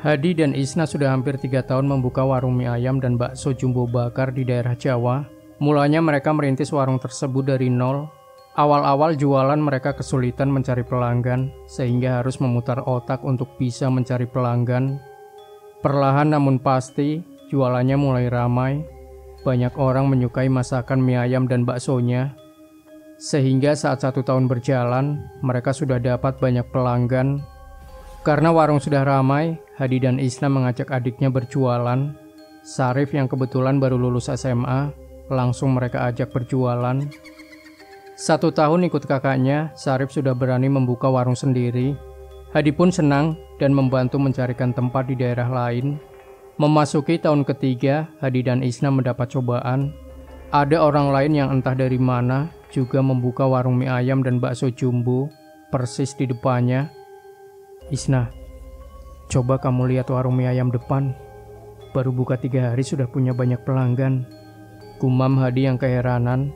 Hadi dan Isna sudah hampir 3 tahun membuka warung mie ayam dan bakso jumbo bakar di daerah Jawa. Mulanya mereka merintis warung tersebut dari nol. Awal-awal jualan mereka kesulitan mencari pelanggan, sehingga harus memutar otak untuk bisa mencari pelanggan. Perlahan namun pasti, jualannya mulai ramai. Banyak orang menyukai masakan mie ayam dan baksonya. Sehingga saat 1 tahun berjalan, mereka sudah dapat banyak pelanggan. Karena warung sudah ramai, Hadi dan Isna mengajak adiknya berjualan. Sarif yang kebetulan baru lulus SMA, langsung mereka ajak berjualan. 1 tahun ikut kakaknya, Sarif sudah berani membuka warung sendiri. Hadi pun senang dan membantu mencarikan tempat di daerah lain. Memasuki tahun ketiga, Hadi dan Isna mendapat cobaan. Ada orang lain yang entah dari mana juga membuka warung mie ayam dan bakso jumbo, persis di depannya. Isna, coba kamu lihat warung mie ayam depan. Baru buka 3 hari sudah punya banyak pelanggan. Gumam Hadi yang keheranan.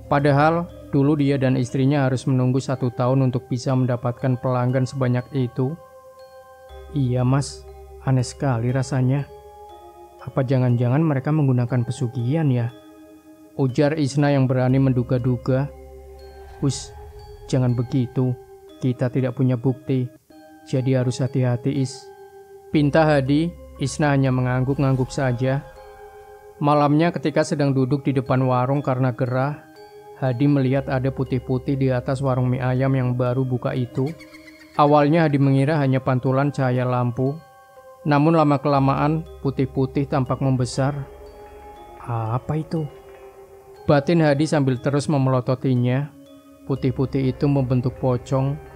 Padahal dulu dia dan istrinya harus menunggu 1 tahun untuk bisa mendapatkan pelanggan sebanyak itu. Iya mas, aneh sekali rasanya. Apa jangan-jangan mereka menggunakan pesugihan ya? Ujar Isna yang berani menduga-duga. Us, jangan begitu. Kita tidak punya bukti. Jadi harus hati-hati Is. Pinta Hadi. Isna hanya mengangguk-ngangguk saja. Malamnya ketika sedang duduk di depan warung karena gerah, Hadi melihat ada putih-putih di atas warung mie ayam yang baru buka itu. Awalnya Hadi mengira hanya pantulan cahaya lampu. Namun lama-kelamaan putih-putih tampak membesar. Apa itu? Batin Hadi sambil terus memelototinya. Putih-putih itu membentuk pocong.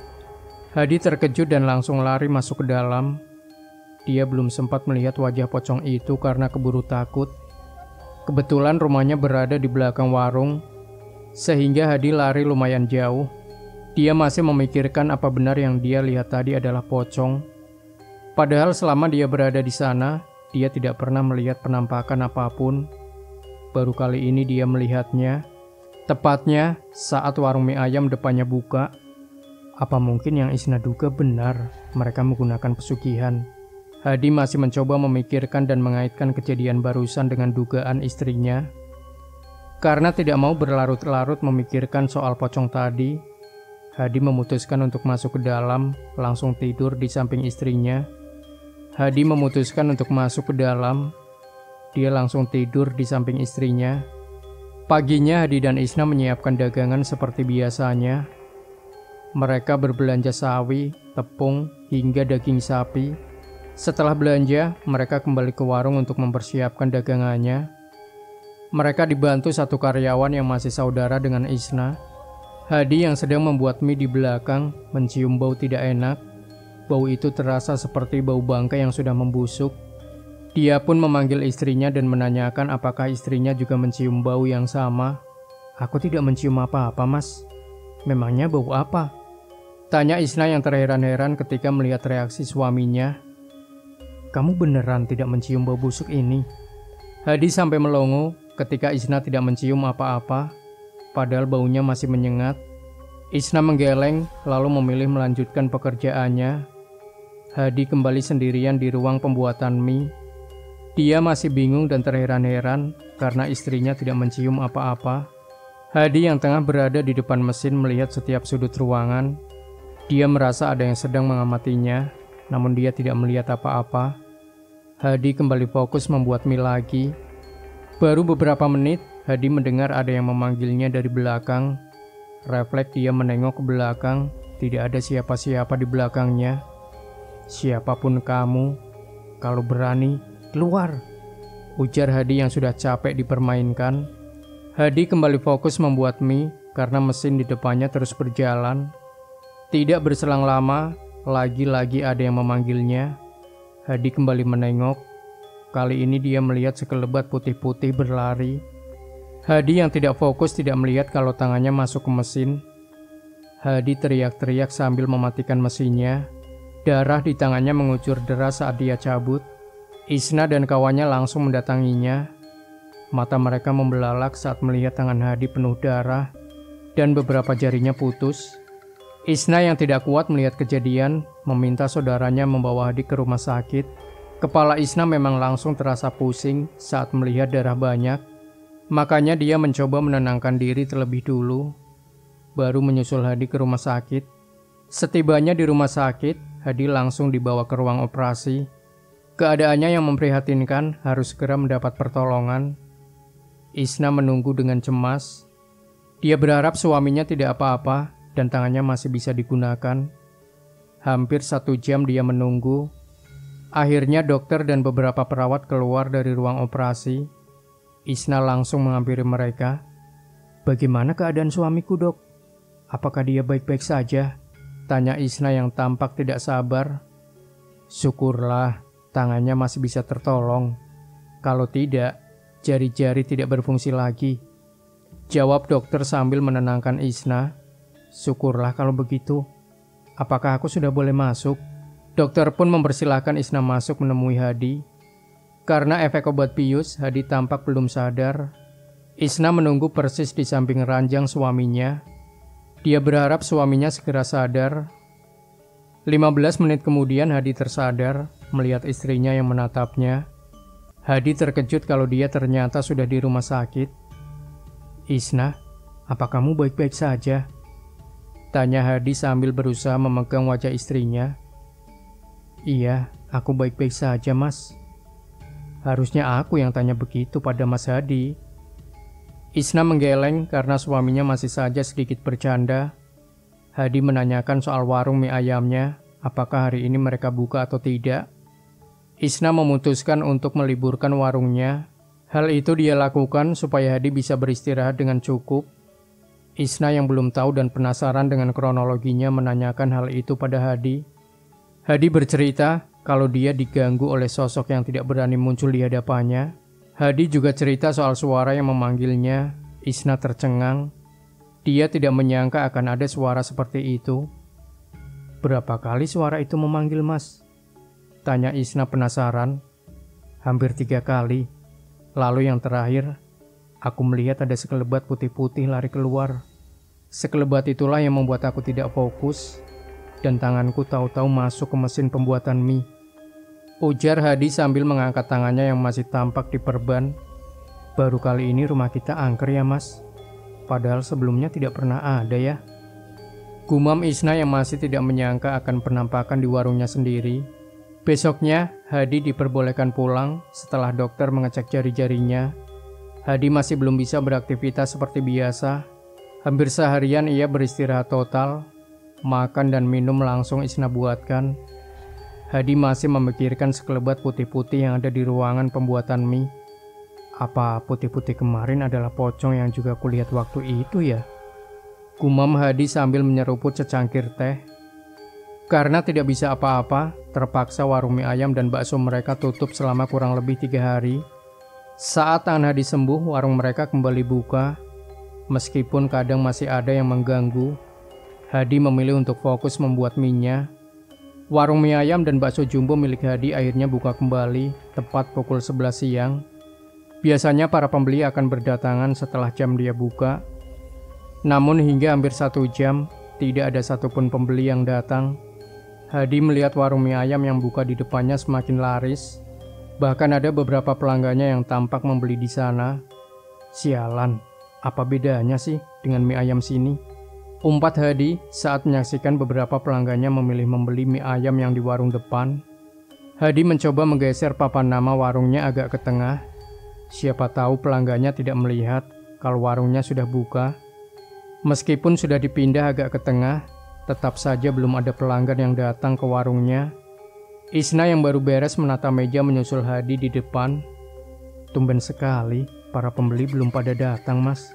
Hadi terkejut dan langsung lari masuk ke dalam. Dia belum sempat melihat wajah pocong itu karena keburu takut. Kebetulan rumahnya berada di belakang warung, sehingga Hadi lari lumayan jauh. Dia masih memikirkan apa benar yang dia lihat tadi adalah pocong. Padahal selama dia berada di sana, dia tidak pernah melihat penampakan apapun. Baru kali ini dia melihatnya, tepatnya saat warung mie ayam depannya buka. Apa mungkin yang Isna duga benar, mereka menggunakan pesugihan? Hadi masih mencoba memikirkan dan mengaitkan kejadian barusan dengan dugaan istrinya. Karena tidak mau berlarut-larut memikirkan soal pocong tadi, Hadi memutuskan untuk masuk ke dalam, langsung tidur di samping istrinya. Hadi memutuskan untuk masuk ke dalam, dia langsung tidur di samping istrinya. Paginya Hadi dan Isna menyiapkan dagangan seperti biasanya. Mereka berbelanja sawi, tepung, hingga daging sapi. Setelah belanja, mereka kembali ke warung untuk mempersiapkan dagangannya. Mereka dibantu 1 karyawan yang masih saudara dengan Isna. Hadi yang sedang membuat mie di belakang mencium bau tidak enak. Bau itu terasa seperti bau bangkai yang sudah membusuk. Dia pun memanggil istrinya dan menanyakan apakah istrinya juga mencium bau yang sama. Aku tidak mencium apa-apa, Mas. Memangnya bau apa? Tanya Isna yang terheran-heran ketika melihat reaksi suaminya. Kamu beneran tidak mencium bau busuk ini? Hadi sampai melongo ketika Isna tidak mencium apa-apa, padahal baunya masih menyengat. Isna menggeleng lalu memilih melanjutkan pekerjaannya. Hadi kembali sendirian di ruang pembuatan mie. Dia masih bingung dan terheran-heran karena istrinya tidak mencium apa-apa. Hadi yang tengah berada di depan mesin melihat setiap sudut ruangan. Dia merasa ada yang sedang mengamatinya, namun dia tidak melihat apa-apa. Hadi kembali fokus membuat mie lagi. Baru beberapa menit, Hadi mendengar ada yang memanggilnya dari belakang. Refleks dia menengok ke belakang, tidak ada siapa-siapa di belakangnya. Siapapun kamu, kalau berani, keluar, ujar Hadi yang sudah capek dipermainkan. Hadi kembali fokus membuat mie karena mesin di depannya terus berjalan. Tidak berselang lama, lagi-lagi ada yang memanggilnya. Hadi kembali menengok. Kali ini dia melihat sekelebat putih-putih berlari. Hadi yang tidak fokus tidak melihat kalau tangannya masuk ke mesin. Hadi teriak-teriak sambil mematikan mesinnya. Darah di tangannya mengucur deras saat dia cabut. Isna dan kawannya langsung mendatanginya. Mata mereka membelalak saat melihat tangan Hadi penuh darah dan beberapa jarinya putus. Isna yang tidak kuat melihat kejadian, meminta saudaranya membawa Hadi ke rumah sakit. Kepala Isna memang langsung terasa pusing saat melihat darah banyak. Makanya dia mencoba menenangkan diri terlebih dulu, baru menyusul Hadi ke rumah sakit. Setibanya di rumah sakit, Hadi langsung dibawa ke ruang operasi. Keadaannya yang memprihatinkan, harus segera mendapat pertolongan. Isna menunggu dengan cemas. Dia berharap suaminya tidak apa-apa dan tangannya masih bisa digunakan. Hampir 1 jam dia menunggu. Akhirnya dokter dan beberapa perawat keluar dari ruang operasi. Isna langsung menghampiri mereka. "Bagaimana keadaan suamiku, Dok? Apakah dia baik-baik saja?" tanya Isna yang tampak tidak sabar. "Syukurlah, tangannya masih bisa tertolong. Kalau tidak, jari-jari tidak berfungsi lagi," jawab dokter sambil menenangkan Isna. "Syukurlah kalau begitu. Apakah aku sudah boleh masuk?" Dokter pun mempersilahkan Isna masuk menemui Hadi. Karena efek obat bius, Hadi tampak belum sadar. Isna menunggu persis di samping ranjang suaminya. Dia berharap suaminya segera sadar. 15 menit kemudian Hadi tersadar melihat istrinya yang menatapnya. Hadi terkejut kalau dia ternyata sudah di rumah sakit. "Isna, apa kamu baik-baik saja?" tanya Hadi sambil berusaha memegang wajah istrinya. "Iya, aku baik-baik saja, Mas." Harusnya aku yang tanya begitu pada Mas Hadi. Isna menggeleng karena suaminya masih saja sedikit bercanda. Hadi menanyakan soal warung mie ayamnya, apakah hari ini mereka buka atau tidak. Isna memutuskan untuk meliburkan warungnya. Hal itu dia lakukan supaya Hadi bisa beristirahat dengan cukup. Isna yang belum tahu dan penasaran dengan kronologinya menanyakan hal itu pada Hadi. Hadi bercerita kalau dia diganggu oleh sosok yang tidak berani muncul di hadapannya. Hadi juga cerita soal suara yang memanggilnya. Isna tercengang. Dia tidak menyangka akan ada suara seperti itu. "Berapa kali suara itu memanggil, Mas?" tanya Isna penasaran. "Hampir 3 kali. Lalu yang terakhir, aku melihat ada sekelebat putih-putih lari keluar. Sekelebat itulah yang membuat aku tidak fokus. Dan tanganku tahu-tahu masuk ke mesin pembuatan mie," ujar Hadi sambil mengangkat tangannya yang masih tampak diperban. "Baru kali ini rumah kita angker ya, Mas. Padahal sebelumnya tidak pernah ada ya," gumam Isna yang masih tidak menyangka akan penampakan di warungnya sendiri. Besoknya, Hadi diperbolehkan pulang setelah dokter mengecek jari-jarinya. Hadi masih belum bisa beraktivitas seperti biasa. Hampir seharian ia beristirahat total. Makan dan minum langsung Isna buatkan. Hadi masih memikirkan sekelebat putih-putih yang ada di ruangan pembuatan mie. Apa putih-putih kemarin adalah pocong yang juga kulihat waktu itu ya? Gumam Hadi sambil menyeruput secangkir teh. Karena tidak bisa apa-apa, terpaksa warung mie ayam dan bakso mereka tutup selama kurang lebih 3 hari. Saat tangan Hadi sembuh, warung mereka kembali buka. Meskipun kadang masih ada yang mengganggu, Hadi memilih untuk fokus membuat mie-nya. Warung mie ayam dan bakso jumbo milik Hadi akhirnya buka kembali tepat pukul 11 siang. Biasanya para pembeli akan berdatangan setelah jam dia buka. Namun hingga hampir 1 jam, tidak ada satupun pembeli yang datang. Hadi melihat warung mie ayam yang buka di depannya semakin laris. Bahkan ada beberapa pelanggannya yang tampak membeli di sana. "Sialan, apa bedanya sih dengan mie ayam sini?" umpat Hadi saat menyaksikan beberapa pelanggannya memilih membeli mie ayam yang di warung depan. Hadi mencoba menggeser papan nama warungnya agak ke tengah. Siapa tahu pelanggannya tidak melihat kalau warungnya sudah buka. Meskipun sudah dipindah agak ke tengah, tetap saja belum ada pelanggan yang datang ke warungnya. Isna yang baru beres menata meja menyusul Hadi di depan. "Tumben sekali, para pembeli belum pada datang, Mas,"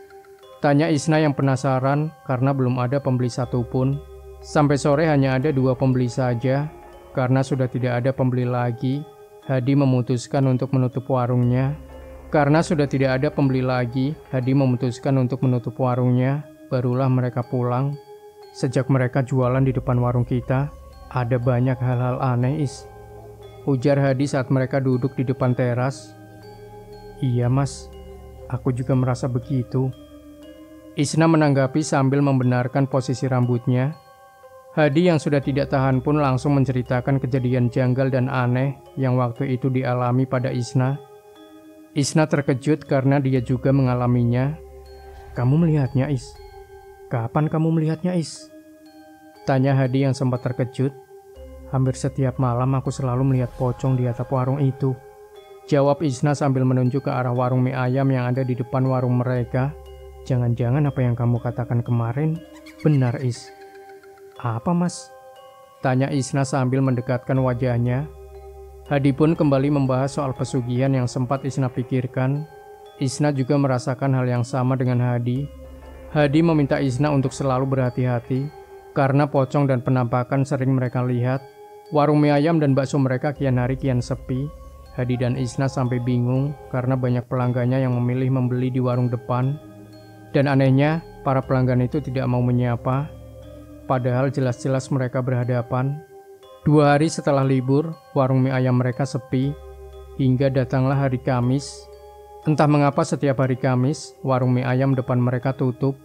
tanya Isna yang penasaran karena belum ada pembeli satupun. Sampai sore hanya ada 2 pembeli saja. Karena sudah tidak ada pembeli lagi, Hadi memutuskan untuk menutup warungnya. Barulah mereka pulang. "Sejak mereka jualan di depan warung kita, ada banyak hal-hal aneh, Is," ujar Hadi saat mereka duduk di depan teras. "Iya, Mas. Aku juga merasa begitu," Isna menanggapi sambil membenarkan posisi rambutnya. Hadi yang sudah tidak tahan pun langsung menceritakan kejadian janggal dan aneh yang waktu itu dialami pada Isna. Isna terkejut karena dia juga mengalaminya. "Kamu melihatnya, Is? Kapan kamu melihatnya, Is?" tanya Hadi yang sempat terkejut. "Hampir setiap malam aku selalu melihat pocong di atap warung itu," jawab Isna sambil menunjuk ke arah warung mie ayam yang ada di depan warung mereka. "Jangan-jangan apa yang kamu katakan kemarin benar, Is?" "Apa, Mas?" tanya Isna sambil mendekatkan wajahnya. Hadi pun kembali membahas soal pesugihan yang sempat Isna pikirkan. Isna juga merasakan hal yang sama dengan Hadi. Hadi meminta Isna untuk selalu berhati-hati karena pocong dan penampakan sering mereka lihat. Warung mie ayam dan bakso mereka kian hari kian sepi. Hadi dan Isna sampai bingung karena banyak pelanggannya yang memilih membeli di warung depan. Dan anehnya, para pelanggan itu tidak mau menyapa, padahal jelas-jelas mereka berhadapan. 2 hari setelah libur, warung mie ayam mereka sepi, hingga datanglah hari Kamis. Entah mengapa setiap hari Kamis, warung mie ayam depan mereka tutup.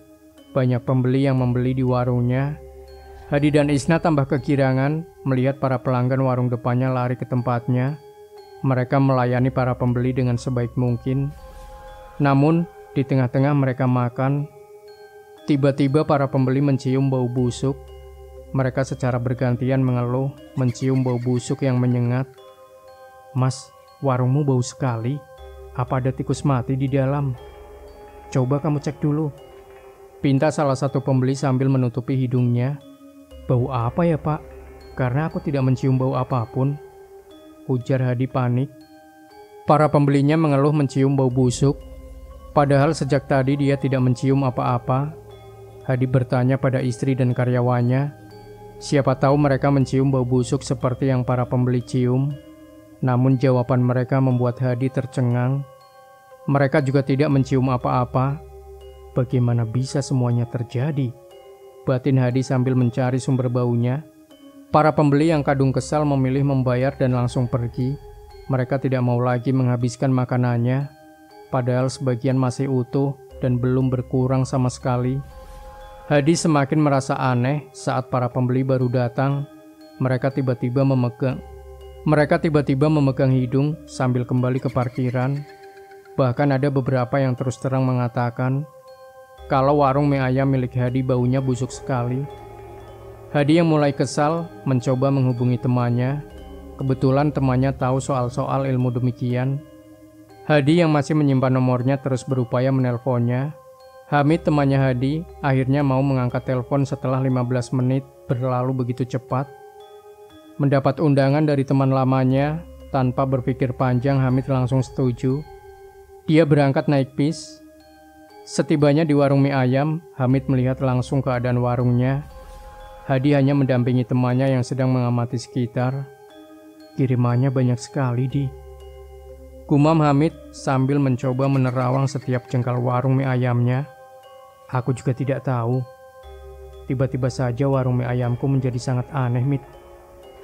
Banyak pembeli yang membeli di warungnya. Hadi dan Isna tambah kegirangan melihat para pelanggan warung depannya lari ke tempatnya. Mereka melayani para pembeli dengan sebaik mungkin. Namun, di tengah-tengah mereka makan, tiba-tiba para pembeli mencium bau busuk. Mereka secara bergantian mengeluh, mencium bau busuk yang menyengat. "Mas, warungmu bau sekali. Apa ada tikus mati di dalam? Coba kamu cek dulu," pinta salah satu pembeli sambil menutupi hidungnya. "Bau apa ya, Pak? Karena aku tidak mencium bau apapun," ujar Hadi panik. Para pembelinya mengeluh mencium bau busuk, padahal sejak tadi dia tidak mencium apa-apa. Hadi bertanya pada istri dan karyawannya. Siapa tahu mereka mencium bau busuk seperti yang para pembeli cium. Namun jawaban mereka membuat Hadi tercengang. Mereka juga tidak mencium apa-apa. Bagaimana bisa semuanya terjadi? Batin Hadi sambil mencari sumber baunya. Para pembeli yang kadung kesal memilih membayar dan langsung pergi. Mereka tidak mau lagi menghabiskan makanannya, padahal sebagian masih utuh dan belum berkurang sama sekali. Hadi semakin merasa aneh saat para pembeli baru datang. Mereka tiba-tiba memegang hidung sambil kembali ke parkiran. Bahkan ada beberapa yang terus terang mengatakan kalau warung mie ayam milik Hadi baunya busuk sekali. Hadi yang mulai kesal mencoba menghubungi temannya. Kebetulan temannya tahu soal-soal ilmu demikian. Hadi yang masih menyimpan nomornya terus berupaya menelponnya. Hamid, temannya Hadi, akhirnya mau mengangkat telepon setelah 15 menit berlalu begitu cepat. Mendapat undangan dari teman lamanya, tanpa berpikir panjang Hamid langsung setuju. Dia berangkat naik bis. Setibanya di warung mie ayam, Hamid melihat langsung keadaan warungnya. Hadi hanya mendampingi temannya yang sedang mengamati sekitar. "Kirimannya banyak sekali, Di," gumam Hamid sambil mencoba menerawang setiap jengkal warung mie ayamnya. "Aku juga tidak tahu. Tiba-tiba saja warung mie ayamku menjadi sangat aneh, Mit,"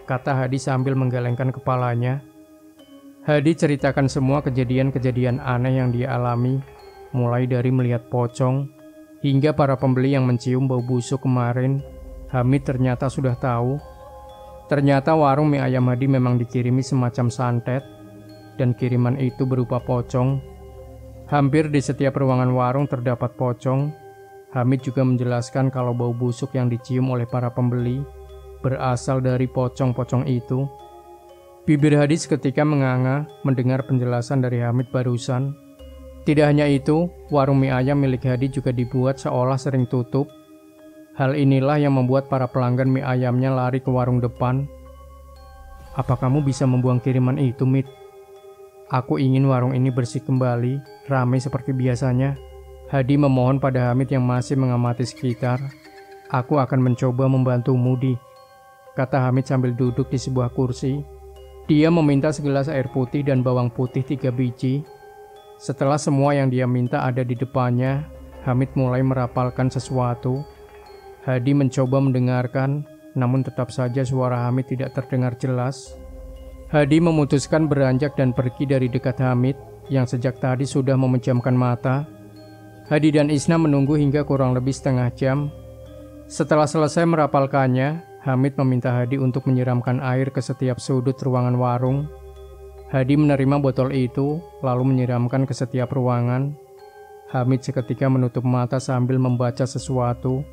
kata Hadi sambil menggelengkan kepalanya. Hadi ceritakan semua kejadian-kejadian aneh yang dia alami, mulai dari melihat pocong, hingga para pembeli yang mencium bau busuk kemarin. Hamid ternyata sudah tahu. Ternyata warung mie ayam Hadi memang dikirimi semacam santet, dan kiriman itu berupa pocong. Hampir di setiap ruangan warung terdapat pocong. Hamid juga menjelaskan kalau bau busuk yang dicium oleh para pembeli berasal dari pocong-pocong itu. Bibir Hadi seketika menganga mendengar penjelasan dari Hamid barusan. Tidak hanya itu, warung mie ayam milik Hadi juga dibuat seolah sering tutup. Hal inilah yang membuat para pelanggan mie ayamnya lari ke warung depan. "Apa kamu bisa membuang kiriman itu, Mit? Aku ingin warung ini bersih kembali, ramai seperti biasanya." Hadi memohon pada Hamid yang masih mengamati sekitar. "Aku akan mencoba membantumu, Di," kata Hamid sambil duduk di sebuah kursi. Dia meminta segelas air putih dan bawang putih 3 biji. Setelah semua yang dia minta ada di depannya, Hamid mulai merapalkan sesuatu. Hadi mencoba mendengarkan, namun tetap saja suara Hamid tidak terdengar jelas. Hadi memutuskan beranjak dan pergi dari dekat Hamid yang sejak tadi sudah memejamkan mata. Hadi dan Isna menunggu hingga kurang lebih setengah jam. Setelah selesai merapalkannya, Hamid meminta Hadi untuk menyiramkan air ke setiap sudut ruangan warung. Hadi menerima botol itu, lalu menyiramkan ke setiap ruangan. Hamid seketika menutup mata sambil membaca sesuatu.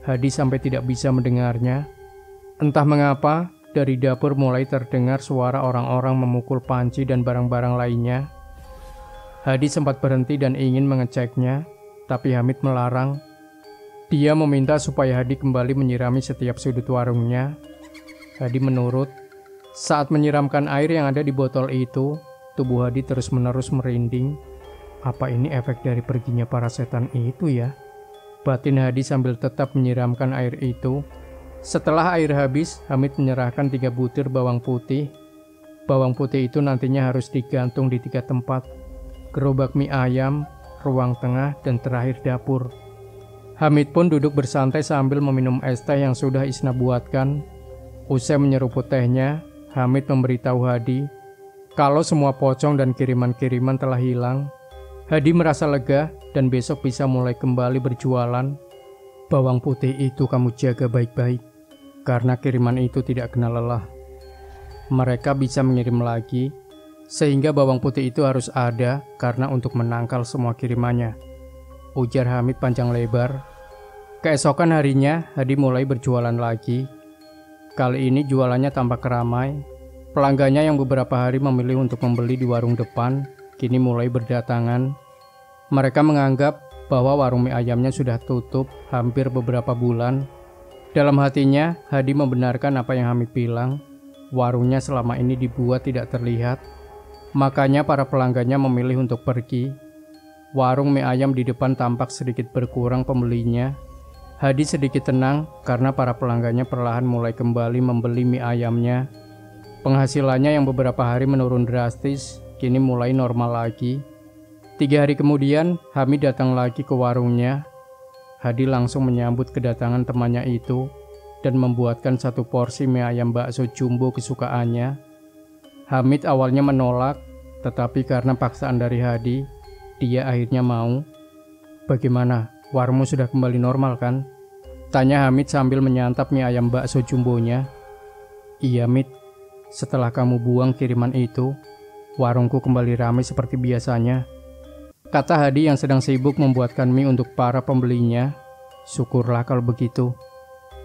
Hadi sampai tidak bisa mendengarnya. Entah mengapa, dari dapur mulai terdengar suara orang-orang memukul panci dan barang-barang lainnya. Hadi sempat berhenti dan ingin mengeceknya, tapi Hamid melarang. Dia meminta supaya Hadi kembali menyirami setiap sudut warungnya. Hadi menurut. Saat menyiramkan air yang ada di botol itu, tubuh Hadi terus-menerus merinding. Apa ini efek dari perginya para setan itu ya? Batin Hadi sambil tetap menyiramkan air itu. Setelah air habis, Hamid menyerahkan 3 butir bawang putih. Bawang putih itu nantinya harus digantung di 3 tempat. Gerobak mie ayam, ruang tengah, dan terakhir dapur. Hamid pun duduk bersantai sambil meminum es teh yang sudah Isna buatkan. Usai menyeruput tehnya, Hamid memberitahu Hadi kalau semua pocong dan kiriman-kiriman telah hilang. Hadi merasa lega dan besok bisa mulai kembali berjualan. Bawang putih itu kamu jaga baik-baik, karena kiriman itu tidak kenal lelah. Mereka bisa mengirim lagi, sehingga bawang putih itu harus ada karena untuk menangkal semua kirimannya, ujar Hamid panjang lebar. Keesokan harinya, Hadi mulai berjualan lagi. Kali ini jualannya tampak ramai. Pelanggannya yang beberapa hari memilih untuk membeli di warung depan, kini mulai berdatangan. Mereka menganggap bahwa warung mie ayamnya sudah tutup hampir beberapa bulan. Dalam hatinya, Hadi membenarkan apa yang Hamid bilang. Warungnya selama ini dibuat tidak terlihat. Makanya para pelanggannya memilih untuk pergi. Warung mie ayam di depan tampak sedikit berkurang pembelinya. Hadi sedikit tenang karena para pelanggannya perlahan mulai kembali membeli mie ayamnya. Penghasilannya yang beberapa hari menurun drastis, kini mulai normal lagi. 3 hari kemudian, Hamid datang lagi ke warungnya. Hadi langsung menyambut kedatangan temannya itu dan membuatkan 1 porsi mie ayam bakso jumbo kesukaannya. Hamid awalnya menolak, tetapi karena paksaan dari Hadi, dia akhirnya mau. Bagaimana? Warungmu sudah kembali normal kan? Tanya Hamid sambil menyantap mie ayam bakso jumbonya. Iya Mid, setelah kamu buang kiriman itu, warungku kembali ramai seperti biasanya. Kata Hadi yang sedang sibuk membuatkan mie untuk para pembelinya. Syukurlah kalau begitu.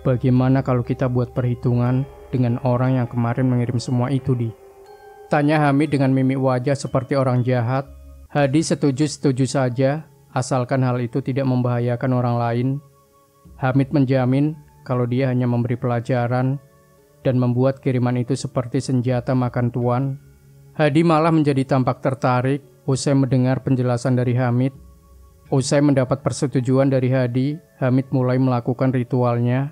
Bagaimana kalau kita buat perhitungan dengan orang yang kemarin mengirim semua itu di? Tanya Hamid dengan mimik wajah seperti orang jahat. Hadi setuju-setuju saja, asalkan hal itu tidak membahayakan orang lain. Hamid menjamin kalau dia hanya memberi pelajaran dan membuat kiriman itu seperti senjata makan tuan. Hadi malah menjadi tampak tertarik usai mendengar penjelasan dari Hamid. Usai mendapat persetujuan dari Hadi, Hamid mulai melakukan ritualnya.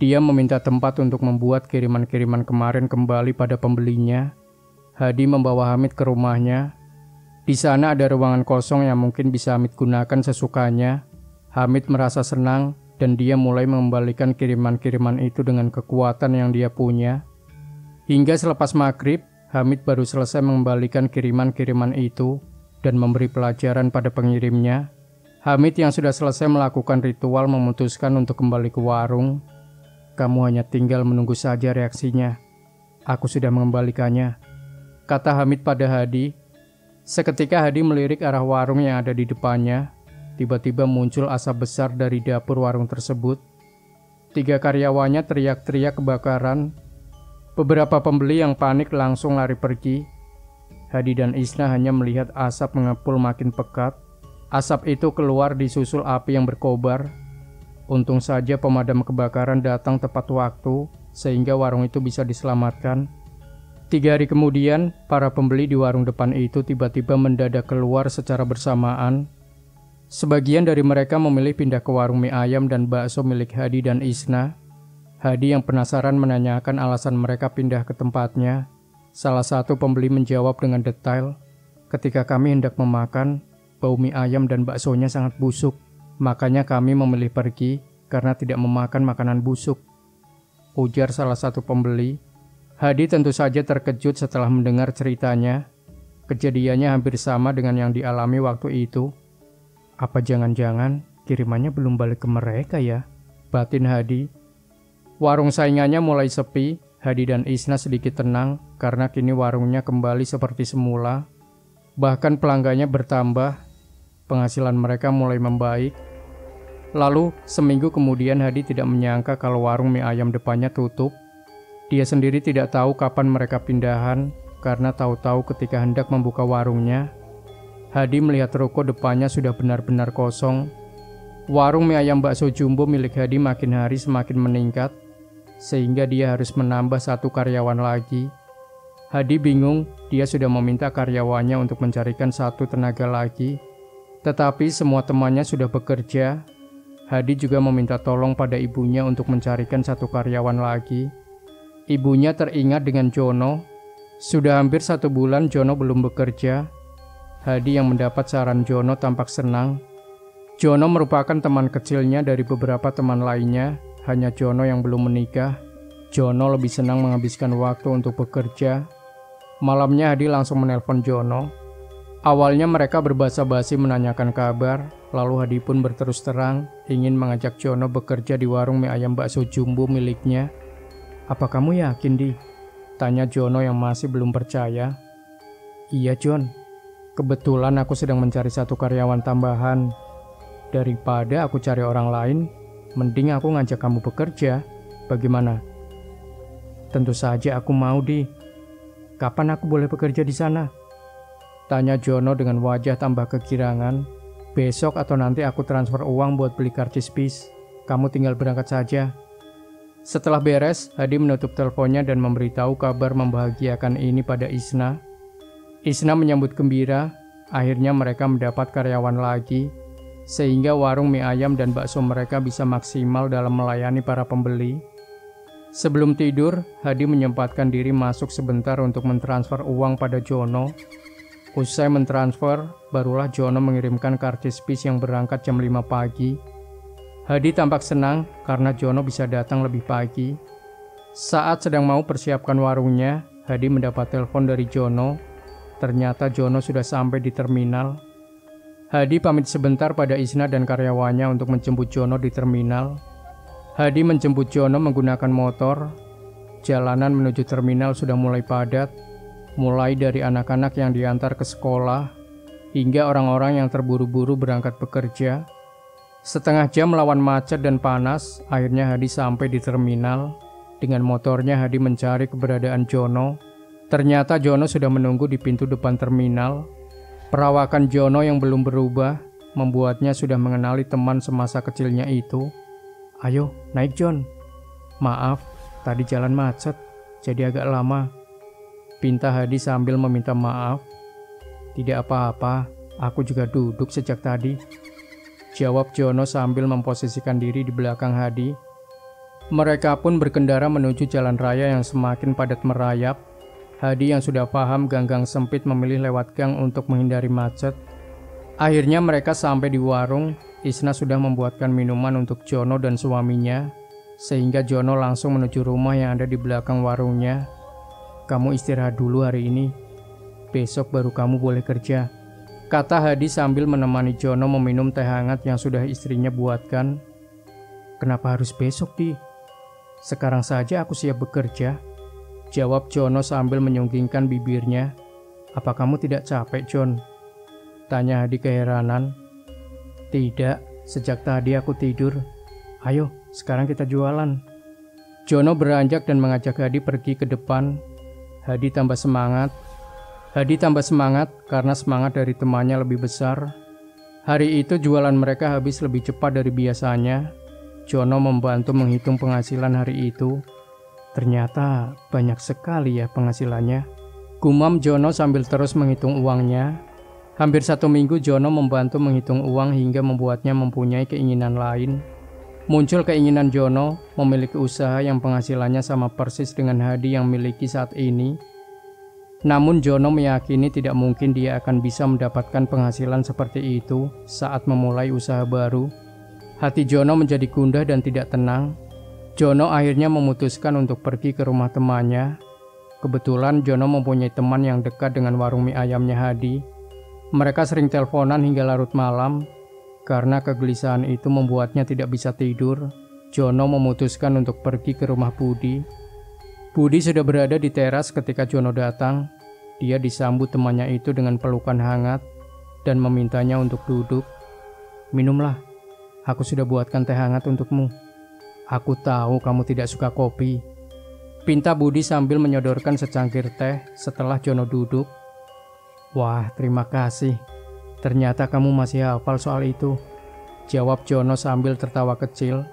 Dia meminta tempat untuk membuat kiriman-kiriman kemarin kembali pada pembelinya. Hadi membawa Hamid ke rumahnya. Di sana ada ruangan kosong yang mungkin bisa Hamid gunakan sesukanya. Hamid merasa senang dan dia mulai mengembalikan kiriman-kiriman itu dengan kekuatan yang dia punya. Hingga selepas maghrib, Hamid baru selesai mengembalikan kiriman-kiriman itu dan memberi pelajaran pada pengirimnya. Hamid yang sudah selesai melakukan ritual memutuskan untuk kembali ke warung. Kamu hanya tinggal menunggu saja reaksinya. Aku sudah mengembalikannya, kata Hamid pada Hadi. Seketika Hadi melirik arah warung yang ada di depannya. Tiba-tiba muncul asap besar dari dapur warung tersebut. 3 karyawannya teriak-teriak kebakaran. Beberapa pembeli yang panik langsung lari pergi. Hadi dan Isna hanya melihat asap mengepul makin pekat. Asap itu keluar disusul api yang berkobar. Untung saja pemadam kebakaran datang tepat waktu, sehingga warung itu bisa diselamatkan. 3 hari kemudian, para pembeli di warung depan itu tiba-tiba mendadak keluar secara bersamaan. Sebagian dari mereka memilih pindah ke warung mie ayam dan bakso milik Hadi dan Isna. Hadi yang penasaran menanyakan alasan mereka pindah ke tempatnya. Salah satu pembeli menjawab dengan detail, ketika kami hendak memakan, bau mie ayam dan baksonya sangat busuk. Makanya kami memilih pergi karena tidak memakan makanan busuk, ujar salah satu pembeli. Hadi tentu saja terkejut setelah mendengar ceritanya. Kejadiannya hampir sama dengan yang dialami waktu itu. Apa jangan-jangan kirimannya belum balik ke mereka ya? Batin Hadi. Warung saingannya mulai sepi. Hadi dan Isna sedikit tenang karena kini warungnya kembali seperti semula. Bahkan pelanggannya bertambah, penghasilan mereka mulai membaik. Lalu, seminggu kemudian Hadi tidak menyangka kalau warung mie ayam depannya tutup. Dia sendiri tidak tahu kapan mereka pindahan, karena tahu-tahu ketika hendak membuka warungnya, Hadi melihat ruko depannya sudah benar-benar kosong. Warung mie ayam bakso jumbo milik Hadi makin hari semakin meningkat, sehingga dia harus menambah 1 karyawan lagi. Hadi bingung, dia sudah meminta karyawannya untuk mencarikan 1 tenaga lagi. Tetapi semua temannya sudah bekerja. Hadi juga meminta tolong pada ibunya untuk mencarikan 1 karyawan lagi. Ibunya teringat dengan Jono. Sudah hampir 1 bulan Jono belum bekerja. Hadi yang mendapat saran Jono tampak senang. Jono merupakan teman kecilnya dari beberapa teman lainnya. Hanya Jono yang belum menikah. Jono lebih senang menghabiskan waktu untuk bekerja. Malamnya Hadi langsung menelpon Jono. Awalnya mereka berbasa-basi menanyakan kabar, lalu Hadi pun berterus terang ingin mengajak Jono bekerja di warung mie ayam bakso jumbo miliknya. "Apa kamu yakin, Di?" tanya Jono yang masih belum percaya. "Iya, Jon. Kebetulan aku sedang mencari 1 karyawan tambahan. Daripada aku cari orang lain, mending aku ngajak kamu bekerja. Bagaimana?" "Tentu saja aku mau, Di. Kapan aku boleh bekerja di sana?" tanya Jono dengan wajah tambah kegirangan. "Besok atau nanti aku transfer uang buat beli karcis bis. Kamu tinggal berangkat saja." Setelah beres, Hadi menutup teleponnya dan memberitahu kabar membahagiakan ini pada Isna. Isna menyambut gembira. Akhirnya mereka mendapat karyawan lagi, sehingga warung mie ayam dan bakso mereka bisa maksimal dalam melayani para pembeli. Sebelum tidur, Hadi menyempatkan diri masuk sebentar untuk mentransfer uang pada Jono. Usai mentransfer, barulah Jono mengirimkan karcis bis yang berangkat jam 5 pagi. Hadi tampak senang karena Jono bisa datang lebih pagi. Saat sedang mau persiapkan warungnya, Hadi mendapat telepon dari Jono. Ternyata Jono sudah sampai di terminal. Hadi pamit sebentar pada Isna dan karyawannya untuk menjemput Jono di terminal. Hadi menjemput Jono menggunakan motor. Jalanan menuju terminal sudah mulai padat, mulai dari anak-anak yang diantar ke sekolah, hingga orang-orang yang terburu-buru berangkat bekerja. Setengah jam melawan macet dan panas, akhirnya Hadi sampai di terminal. Dengan motornya Hadi mencari keberadaan Jono. Ternyata Jono sudah menunggu di pintu depan terminal. Perawakan Jono yang belum berubah membuatnya sudah mengenali teman semasa kecilnya itu. "Ayo, naik Jon." "Maaf, tadi jalan macet, jadi agak lama," pinta Hadi sambil meminta maaf. "Tidak apa-apa, aku juga duduk sejak tadi," jawab Jono sambil memposisikan diri di belakang Hadi. Mereka pun berkendara menuju jalan raya yang semakin padat merayap. Hadi yang sudah paham ganggang sempit memilih lewat gang untuk menghindari macet. Akhirnya mereka sampai di warung. Isna sudah membuatkan minuman untuk Jono dan suaminya, sehingga Jono langsung menuju rumah yang ada di belakang warungnya. "Kamu istirahat dulu hari ini, besok baru kamu boleh kerja," kata Hadi sambil menemani Jono meminum teh hangat yang sudah istrinya buatkan. "Kenapa harus besok, Di? Sekarang saja aku siap bekerja," jawab Jono sambil menyunggingkan bibirnya. "Apa kamu tidak capek, Jon?" tanya Hadi keheranan. "Tidak, sejak tadi aku tidur. Ayo, sekarang kita jualan." Jono beranjak dan mengajak Hadi pergi ke depan. Hadi tambah semangat karena semangat dari temannya lebih besar. Hari itu jualan mereka habis lebih cepat dari biasanya. Jono membantu menghitung penghasilan hari itu. Ternyata banyak sekali ya penghasilannya, gumam Jono sambil terus menghitung uangnya. Hampir 1 minggu Jono membantu menghitung uang hingga membuatnya mempunyai keinginan lain. Muncul keinginan Jono memiliki usaha yang penghasilannya sama persis dengan Hadi yang miliki saat ini. Namun Jono meyakini tidak mungkin dia akan bisa mendapatkan penghasilan seperti itu saat memulai usaha baru. Hati Jono menjadi gundah dan tidak tenang. Jono akhirnya memutuskan untuk pergi ke rumah temannya. Kebetulan Jono mempunyai teman yang dekat dengan warung mie ayamnya Hadi. Mereka sering teleponan hingga larut malam. Karena kegelisahan itu membuatnya tidak bisa tidur. Jono memutuskan untuk pergi ke rumah Budi. Budi sudah berada di teras ketika Jono datang. Dia disambut temannya itu dengan pelukan hangat dan memintanya untuk duduk. "Minumlah, aku sudah buatkan teh hangat untukmu. Aku tahu kamu tidak suka kopi," pinta Budi sambil menyodorkan secangkir teh setelah Jono duduk. "Wah, terima kasih. Ternyata kamu masih hafal soal itu," jawab Jono sambil tertawa kecil.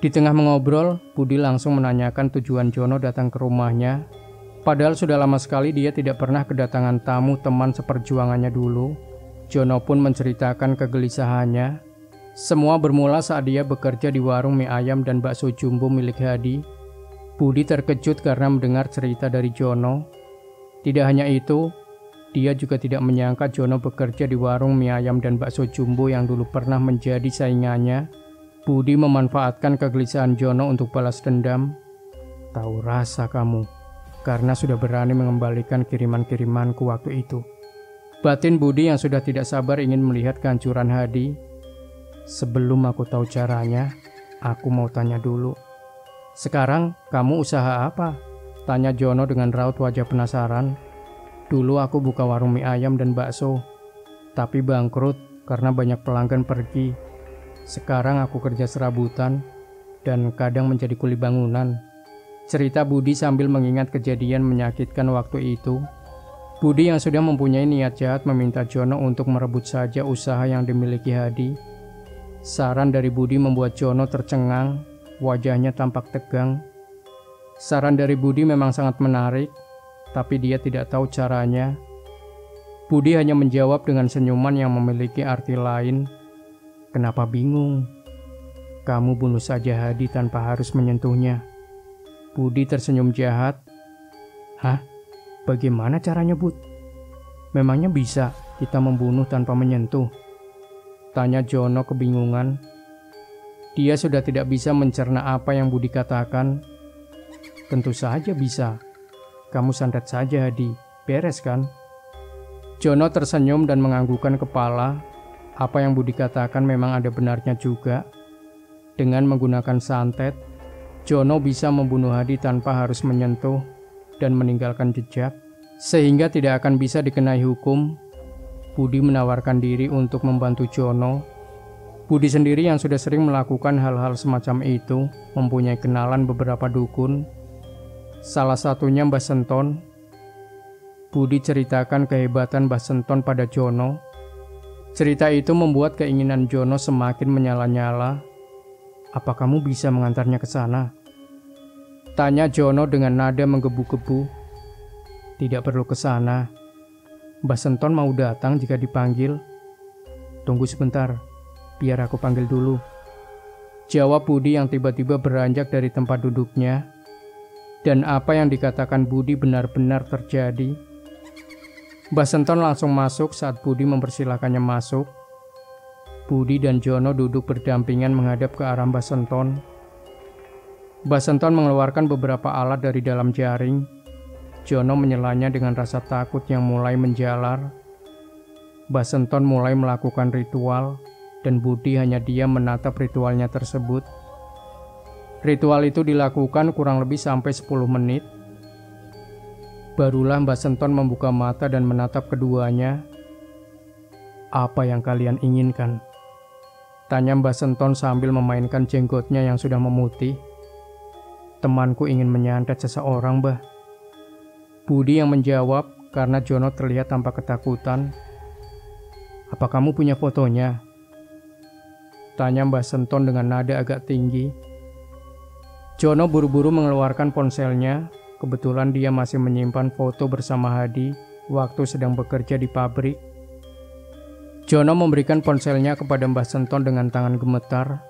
Di tengah mengobrol, Budi langsung menanyakan tujuan Jono datang ke rumahnya. Padahal sudah lama sekali dia tidak pernah kedatangan tamu teman seperjuangannya dulu. Jono pun menceritakan kegelisahannya. Semua bermula saat dia bekerja di warung mie ayam dan bakso jumbo milik Hadi. Budi terkejut karena mendengar cerita dari Jono. Tidak hanya itu, dia juga tidak menyangka Jono bekerja di warung mie ayam dan bakso jumbo yang dulu pernah menjadi saingannya. Budi memanfaatkan kegelisahan Jono untuk balas dendam. "Tahu rasa kamu, karena sudah berani mengembalikan kiriman-kirimanku waktu itu." Batin Budi yang sudah tidak sabar ingin melihat kehancuran Hadi. "Sebelum aku tahu caranya, aku mau tanya dulu. Sekarang kamu usaha apa?" tanya Jono dengan raut wajah penasaran. "Dulu aku buka warung mie ayam dan bakso, tapi bangkrut karena banyak pelanggan pergi. Sekarang aku kerja serabutan dan kadang menjadi kuli bangunan," cerita Budi sambil mengingat kejadian menyakitkan waktu itu. Budi yang sudah mempunyai niat jahat meminta Jono untuk merebut saja usaha yang dimiliki Hadi. Saran dari Budi membuat Jono tercengang, wajahnya tampak tegang. Saran dari Budi memang sangat menarik, tapi dia tidak tahu caranya. Budi hanya menjawab dengan senyuman yang memiliki arti lain. "Kenapa bingung? Kamu bunuh saja Hadi tanpa harus menyentuhnya." Budi tersenyum jahat. "Hah? Bagaimana caranya, Bud? Memangnya bisa kita membunuh tanpa menyentuh?" tanya Jono kebingungan. Dia sudah tidak bisa mencerna apa yang Budi katakan. "Tentu saja bisa. Kamu santet saja Hadi, beres kan?" Jono tersenyum dan menganggukkan kepala. Apa yang Budi katakan memang ada benarnya juga. Dengan menggunakan santet, Jono bisa membunuh Hadi tanpa harus menyentuh dan meninggalkan jejak, sehingga tidak akan bisa dikenai hukum. Budi menawarkan diri untuk membantu Jono. Budi sendiri yang sudah sering melakukan hal-hal semacam itu, mempunyai kenalan beberapa dukun. Salah satunya Mbah Senton. Budi ceritakan kehebatan Mbah Senton pada Jono. Cerita itu membuat keinginan Jono semakin menyala-nyala. "Apa kamu bisa mengantarnya ke sana?" tanya Jono dengan nada menggebu-gebu. "Tidak perlu ke sana. Mbah Senton mau datang jika dipanggil." "Tunggu sebentar, biar aku panggil dulu," jawab Budi yang tiba-tiba beranjak dari tempat duduknya. Dan apa yang dikatakan Budi benar-benar terjadi. Mbah Senton langsung masuk saat Budi mempersilahkannya masuk. Budi dan Jono duduk berdampingan menghadap ke arah Mbah Senton. Mbah Senton mengeluarkan beberapa alat dari dalam jaring. Jono menyelanya dengan rasa takut yang mulai menjalar. Mbah Senton mulai melakukan ritual, dan Budi hanya diam menatap ritualnya tersebut. Ritual itu dilakukan kurang lebih sampai 10 menit. Barulah Mbah Senton membuka mata dan menatap keduanya. "Apa yang kalian inginkan?" tanya Mbah Senton sambil memainkan jenggotnya yang sudah memutih. "Temanku ingin menyantet seseorang, Mbah." Budi yang menjawab karena Jono terlihat tampak ketakutan. "Apa kamu punya fotonya?" tanya Mbah Senton dengan nada agak tinggi. Jono buru-buru mengeluarkan ponselnya. Kebetulan dia masih menyimpan foto bersama Hadi waktu sedang bekerja di pabrik. Jono memberikan ponselnya kepada Mbah Senton dengan tangan gemetar.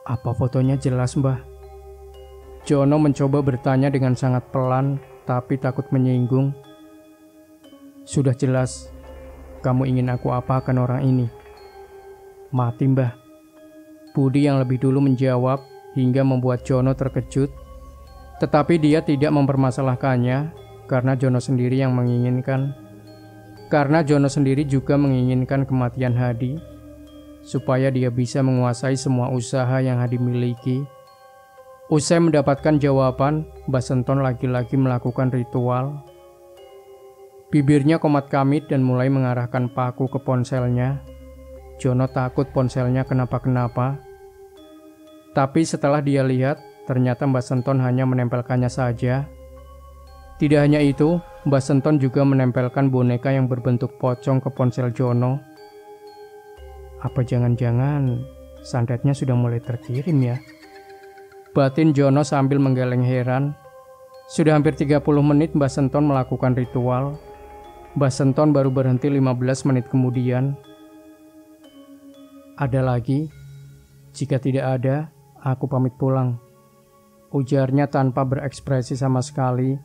"Apa fotonya jelas, Mbah?" Jono mencoba bertanya dengan sangat pelan, tapi takut menyinggung. "Sudah jelas. Kamu ingin aku apakan orang ini?" "Mati, Mbah." Budi yang lebih dulu menjawab, hingga membuat Jono terkejut. Tetapi dia tidak mempermasalahkannya, karena Jono sendiri yang menginginkan. Karena Jono sendiri juga menginginkan kematian Hadi. supaya dia bisa menguasai semua usaha yang Hadi miliki. Usai mendapatkan jawaban, Mbak Senton lagi-lagi melakukan ritual. Bibirnya komat kamit dan mulai mengarahkan paku ke ponselnya. Jono takut ponselnya kenapa-kenapa. Tapi setelah dia lihat, ternyata Mbak Senton hanya menempelkannya saja. Tidak hanya itu, Mbak Senton juga menempelkan boneka yang berbentuk pocong ke ponsel Jono. Apa jangan-jangan santetnya sudah mulai terkirim ya? Batin Jono sambil menggeleng heran. Sudah hampir 30 menit Mbak Senton melakukan ritual. Mbak Senton baru berhenti 15 menit kemudian. Ada lagi? Jika tidak ada, aku pamit pulang, ujarnya tanpa berekspresi sama sekali.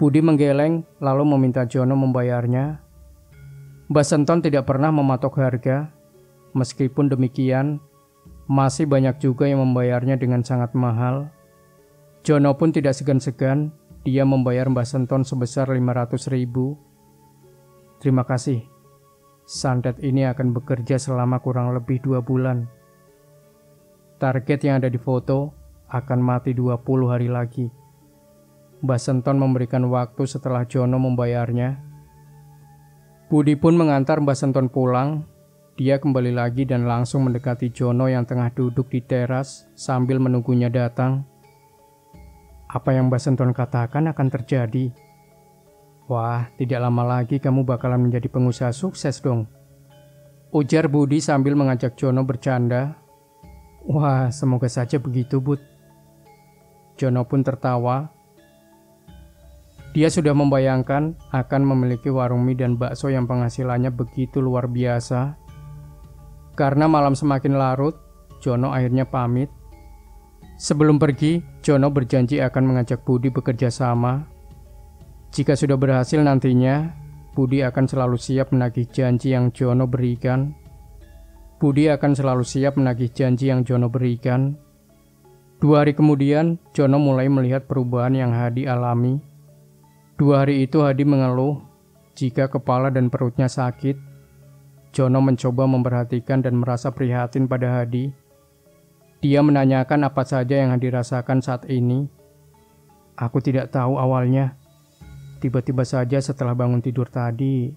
Budi menggeleng lalu meminta Jono membayarnya. Mbak Senton tidak pernah mematok harga. Meskipun demikian, masih banyak juga yang membayarnya dengan sangat mahal. Jono pun tidak segan-segan, dia membayar Mbak Senton sebesar 500.000. Terima kasih. Santet ini akan bekerja selama kurang lebih 2 bulan. Target yang ada di foto akan mati 20 hari lagi. Mbak Senton memberikan waktu setelah Jono membayarnya. Budi pun mengantar Mbak Senton pulang. Dia kembali lagi dan langsung mendekati Jono yang tengah duduk di teras sambil menunggunya datang. Apa yang Mbak Senton katakan akan terjadi. Wah, tidak lama lagi kamu bakalan menjadi pengusaha sukses dong, ujar Budi sambil mengajak Jono bercanda. Wah, semoga saja begitu, Bud. Jono pun tertawa. Dia sudah membayangkan akan memiliki warung mie dan bakso yang penghasilannya begitu luar biasa. Karena malam semakin larut, Jono akhirnya pamit. Sebelum pergi, Jono berjanji akan mengajak Budi bekerja sama. Jika sudah berhasil nantinya, Budi akan selalu siap menagih janji yang Jono berikan. 2 hari kemudian, Jono mulai melihat perubahan yang Hadi alami. 2 hari itu Hadi mengeluh jika kepala dan perutnya sakit. Jono mencoba memperhatikan dan merasa prihatin pada Hadi. Dia menanyakan apa saja yang Hadi rasakan saat ini. Aku tidak tahu awalnya. Tiba-tiba saja setelah bangun tidur tadi,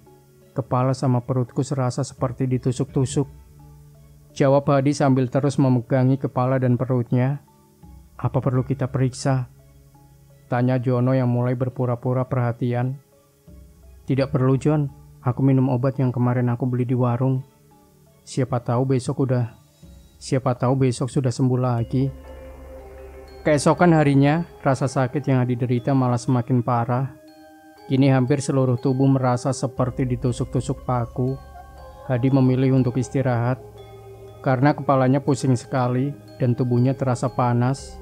kepala sama perutku serasa seperti ditusuk-tusuk. Jawab Hadi sambil terus memegangi kepala dan perutnya. Apa perlu kita periksa? Tanya Jono yang mulai berpura-pura perhatian. Tidak perlu, Jon. Aku minum obat yang kemarin aku beli di warung. Siapa tahu besok sudah sembuh lagi. Keesokan harinya, rasa sakit yang Hadi derita malah semakin parah. Kini hampir seluruh tubuh merasa seperti ditusuk-tusuk paku. Hadi memilih untuk istirahat karena kepalanya pusing sekali dan tubuhnya terasa panas.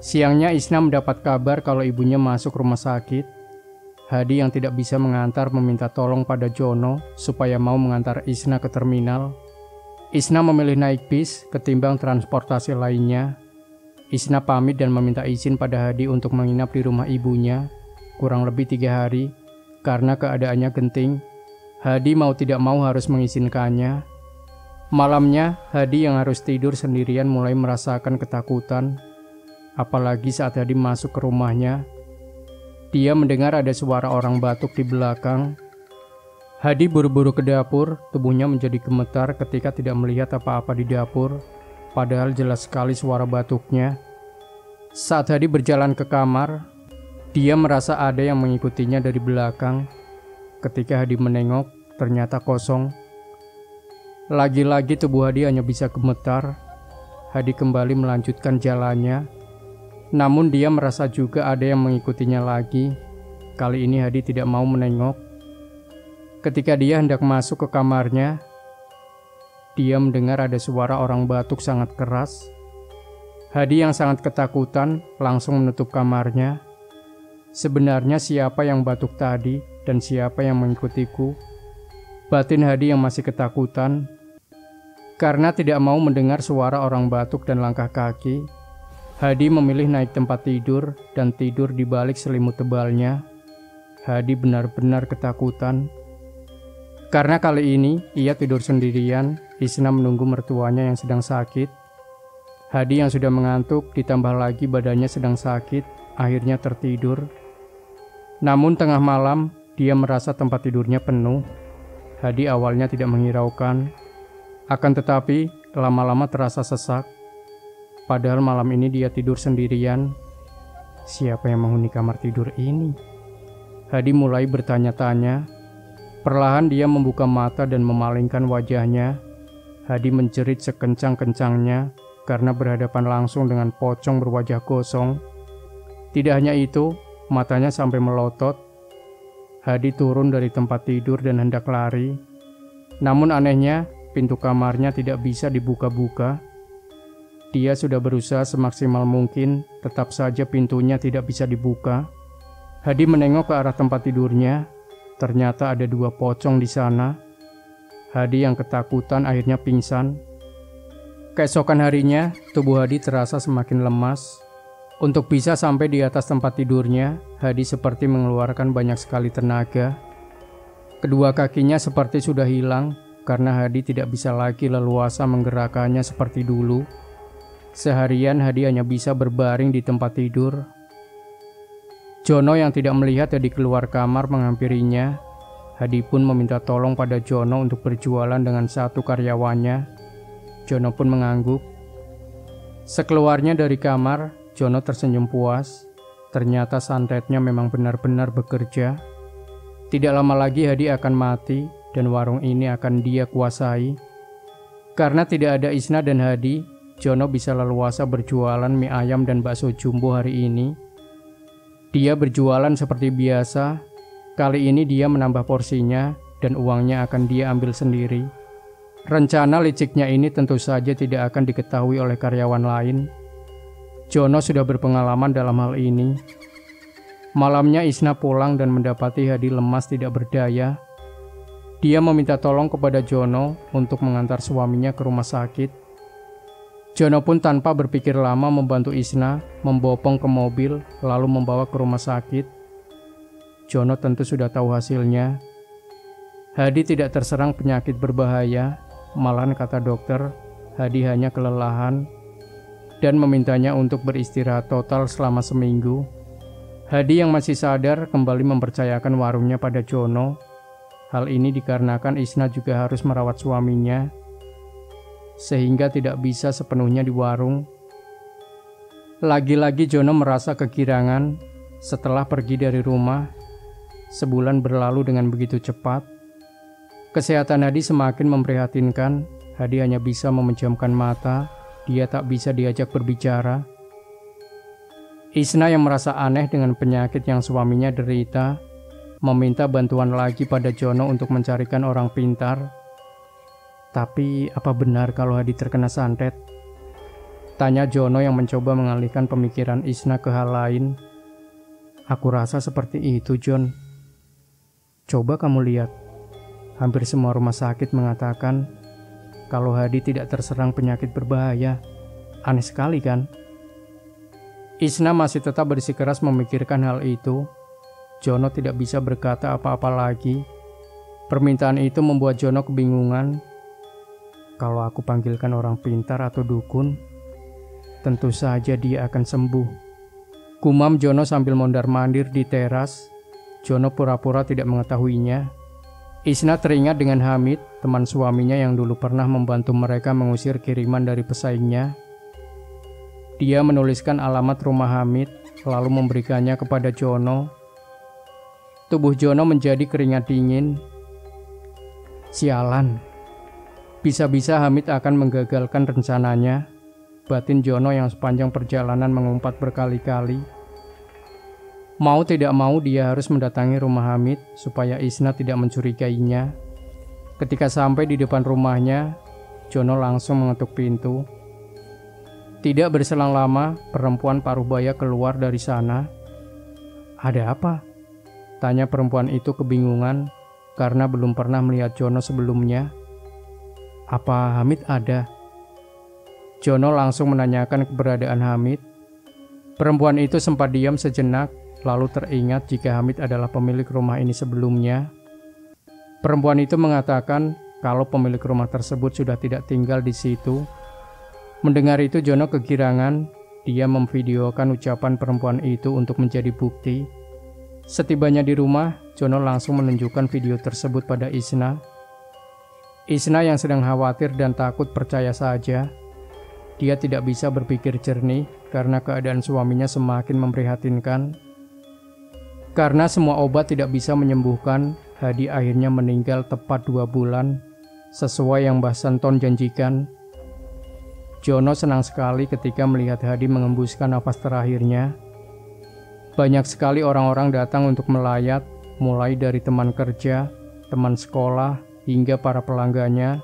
Siangnya Isna mendapat kabar kalau ibunya masuk rumah sakit. Hadi yang tidak bisa mengantar meminta tolong pada Jono supaya mau mengantar Isna ke terminal. Isna memilih naik bis ketimbang transportasi lainnya. Isna pamit dan meminta izin pada Hadi untuk menginap di rumah ibunya kurang lebih 3 hari karena keadaannya genting. Hadi mau tidak mau harus mengizinkannya. Malamnya, Hadi yang harus tidur sendirian mulai merasakan ketakutan. Apalagi saat Hadi masuk ke rumahnya, dia mendengar ada suara orang batuk di belakang. Hadi buru-buru ke dapur, tubuhnya menjadi gemetar ketika tidak melihat apa-apa di dapur, padahal jelas sekali suara batuknya. Saat Hadi berjalan ke kamar, dia merasa ada yang mengikutinya dari belakang. Ketika Hadi menengok, ternyata kosong. Lagi-lagi tubuh Hadi hanya bisa gemetar. Hadi kembali melanjutkan jalannya. Namun dia merasa juga ada yang mengikutinya lagi. Kali ini Hadi tidak mau menengok. Ketika dia hendak masuk ke kamarnya, dia mendengar ada suara orang batuk sangat keras. Hadi yang sangat ketakutan langsung menutup kamarnya. Sebenarnya siapa yang batuk tadi dan siapa yang mengikutiku? Batin Hadi yang masih ketakutan. Karena tidak mau mendengar suara orang batuk dan langkah kaki, Hadi memilih naik tempat tidur dan tidur di balik selimut tebalnya. Hadi benar-benar ketakutan. Karena kali ini ia tidur sendirian, Isna menunggu mertuanya yang sedang sakit. Hadi yang sudah mengantuk, ditambah lagi badannya sedang sakit, akhirnya tertidur. Namun tengah malam, dia merasa tempat tidurnya penuh. Hadi awalnya tidak menghiraukan, akan tetapi lama-lama terasa sesak. Padahal malam ini dia tidur sendirian. Siapa yang menghuni kamar tidur ini? Hadi mulai bertanya-tanya. Perlahan dia membuka mata dan memalingkan wajahnya. Hadi menjerit sekencang-kencangnya karena berhadapan langsung dengan pocong berwajah gosong. Tidak hanya itu, matanya sampai melotot. Hadi turun dari tempat tidur dan hendak lari. Namun anehnya, pintu kamarnya tidak bisa dibuka-buka. Dia sudah berusaha semaksimal mungkin, tetap saja pintunya tidak bisa dibuka. Hadi menengok ke arah tempat tidurnya. Ternyata ada 2 pocong di sana. Hadi yang ketakutan akhirnya pingsan. Keesokan harinya, tubuh Hadi terasa semakin lemas. Untuk bisa sampai di atas tempat tidurnya, Hadi seperti mengeluarkan banyak sekali tenaga. Kedua kakinya seperti sudah hilang karena Hadi tidak bisa lagi leluasa menggerakkannya seperti dulu. Seharian Hadi hanya bisa berbaring di tempat tidur. Jono yang tidak melihat Hadi keluar kamar menghampirinya. Hadi pun meminta tolong pada Jono untuk berjualan dengan satu karyawannya. Jono pun mengangguk. Sekeluarnya dari kamar, Jono tersenyum puas. Ternyata santetnya memang benar-benar bekerja. Tidak lama lagi Hadi akan mati dan warung ini akan dia kuasai. Karena tidak ada Isna dan Hadi, Jono bisa leluasa berjualan mie ayam dan bakso jumbo hari ini. Dia berjualan seperti biasa. Kali ini dia menambah porsinya dan uangnya akan dia ambil sendiri. Rencana liciknya ini tentu saja tidak akan diketahui oleh karyawan lain. Jono sudah berpengalaman dalam hal ini. Malamnya Isna pulang dan mendapati Hadi lemas tidak berdaya. Dia meminta tolong kepada Jono untuk mengantar suaminya ke rumah sakit. Jono pun tanpa berpikir lama membantu Isna membopong ke mobil lalu membawa ke rumah sakit. Jono tentu sudah tahu hasilnya. Hadi tidak terserang penyakit berbahaya, malahan kata dokter, Hadi hanya kelelahan dan memintanya untuk beristirahat total selama seminggu. Hadi yang masih sadar kembali mempercayakan warungnya pada Jono. Hal ini dikarenakan Isna juga harus merawat suaminya, sehingga tidak bisa sepenuhnya di warung. Lagi-lagi Jono merasa kegirangan setelah pergi dari rumah. Sebulan berlalu dengan begitu cepat. Kesehatan Hadi semakin memprihatinkan. Hadi hanya bisa memejamkan mata. Dia tak bisa diajak berbicara. Isna yang merasa aneh dengan penyakit yang suaminya derita, meminta bantuan lagi pada Jono untuk mencarikan orang pintar. Tapi apa benar kalau Hadi terkena santet? Tanya Jono yang mencoba mengalihkan pemikiran Isna ke hal lain. Aku rasa seperti itu, John. Coba kamu lihat. Hampir semua rumah sakit mengatakan kalau Hadi tidak terserang penyakit berbahaya. Aneh sekali kan? Isna masih tetap bersikeras memikirkan hal itu. Jono tidak bisa berkata apa-apa lagi. Permintaan itu membuat Jono kebingungan. Kalau aku panggilkan orang pintar atau dukun, tentu saja dia akan sembuh. Gumam Jono sambil mondar-mandir di teras. Jono pura-pura tidak mengetahuinya. Isna teringat dengan Hamid, teman suaminya yang dulu pernah membantu mereka mengusir kiriman dari pesaingnya. Dia menuliskan alamat rumah Hamid, lalu memberikannya kepada Jono. Tubuh Jono menjadi keringat dingin. Sialan. Bisa-bisa Hamid akan menggagalkan rencananya. Batin Jono yang sepanjang perjalanan mengumpat berkali-kali. Mau tidak mau dia harus mendatangi rumah Hamid supaya Isna tidak mencurigainya. Ketika sampai di depan rumahnya, Jono langsung mengetuk pintu. Tidak berselang lama, perempuan paruh baya keluar dari sana. Ada apa? Tanya perempuan itu kebingungan karena belum pernah melihat Jono sebelumnya. Apa Hamid ada? Jono langsung menanyakan keberadaan Hamid. Perempuan itu sempat diam sejenak, lalu teringat jika Hamid adalah pemilik rumah ini sebelumnya. Perempuan itu mengatakan kalau pemilik rumah tersebut sudah tidak tinggal di situ. Mendengar itu Jono kegirangan, dia memvideokan ucapan perempuan itu untuk menjadi bukti. Setibanya di rumah, Jono langsung menunjukkan video tersebut pada Isna. Isna yang sedang khawatir dan takut percaya saja. Dia tidak bisa berpikir jernih karena keadaan suaminya semakin memprihatinkan. Karena semua obat tidak bisa menyembuhkan, Hadi akhirnya meninggal tepat 2 bulan, sesuai yang Mbah Senton janjikan. Jono senang sekali ketika melihat Hadi mengembuskan nafas terakhirnya. Banyak sekali orang-orang datang untuk melayat, mulai dari teman kerja, teman sekolah, hingga para pelanggannya.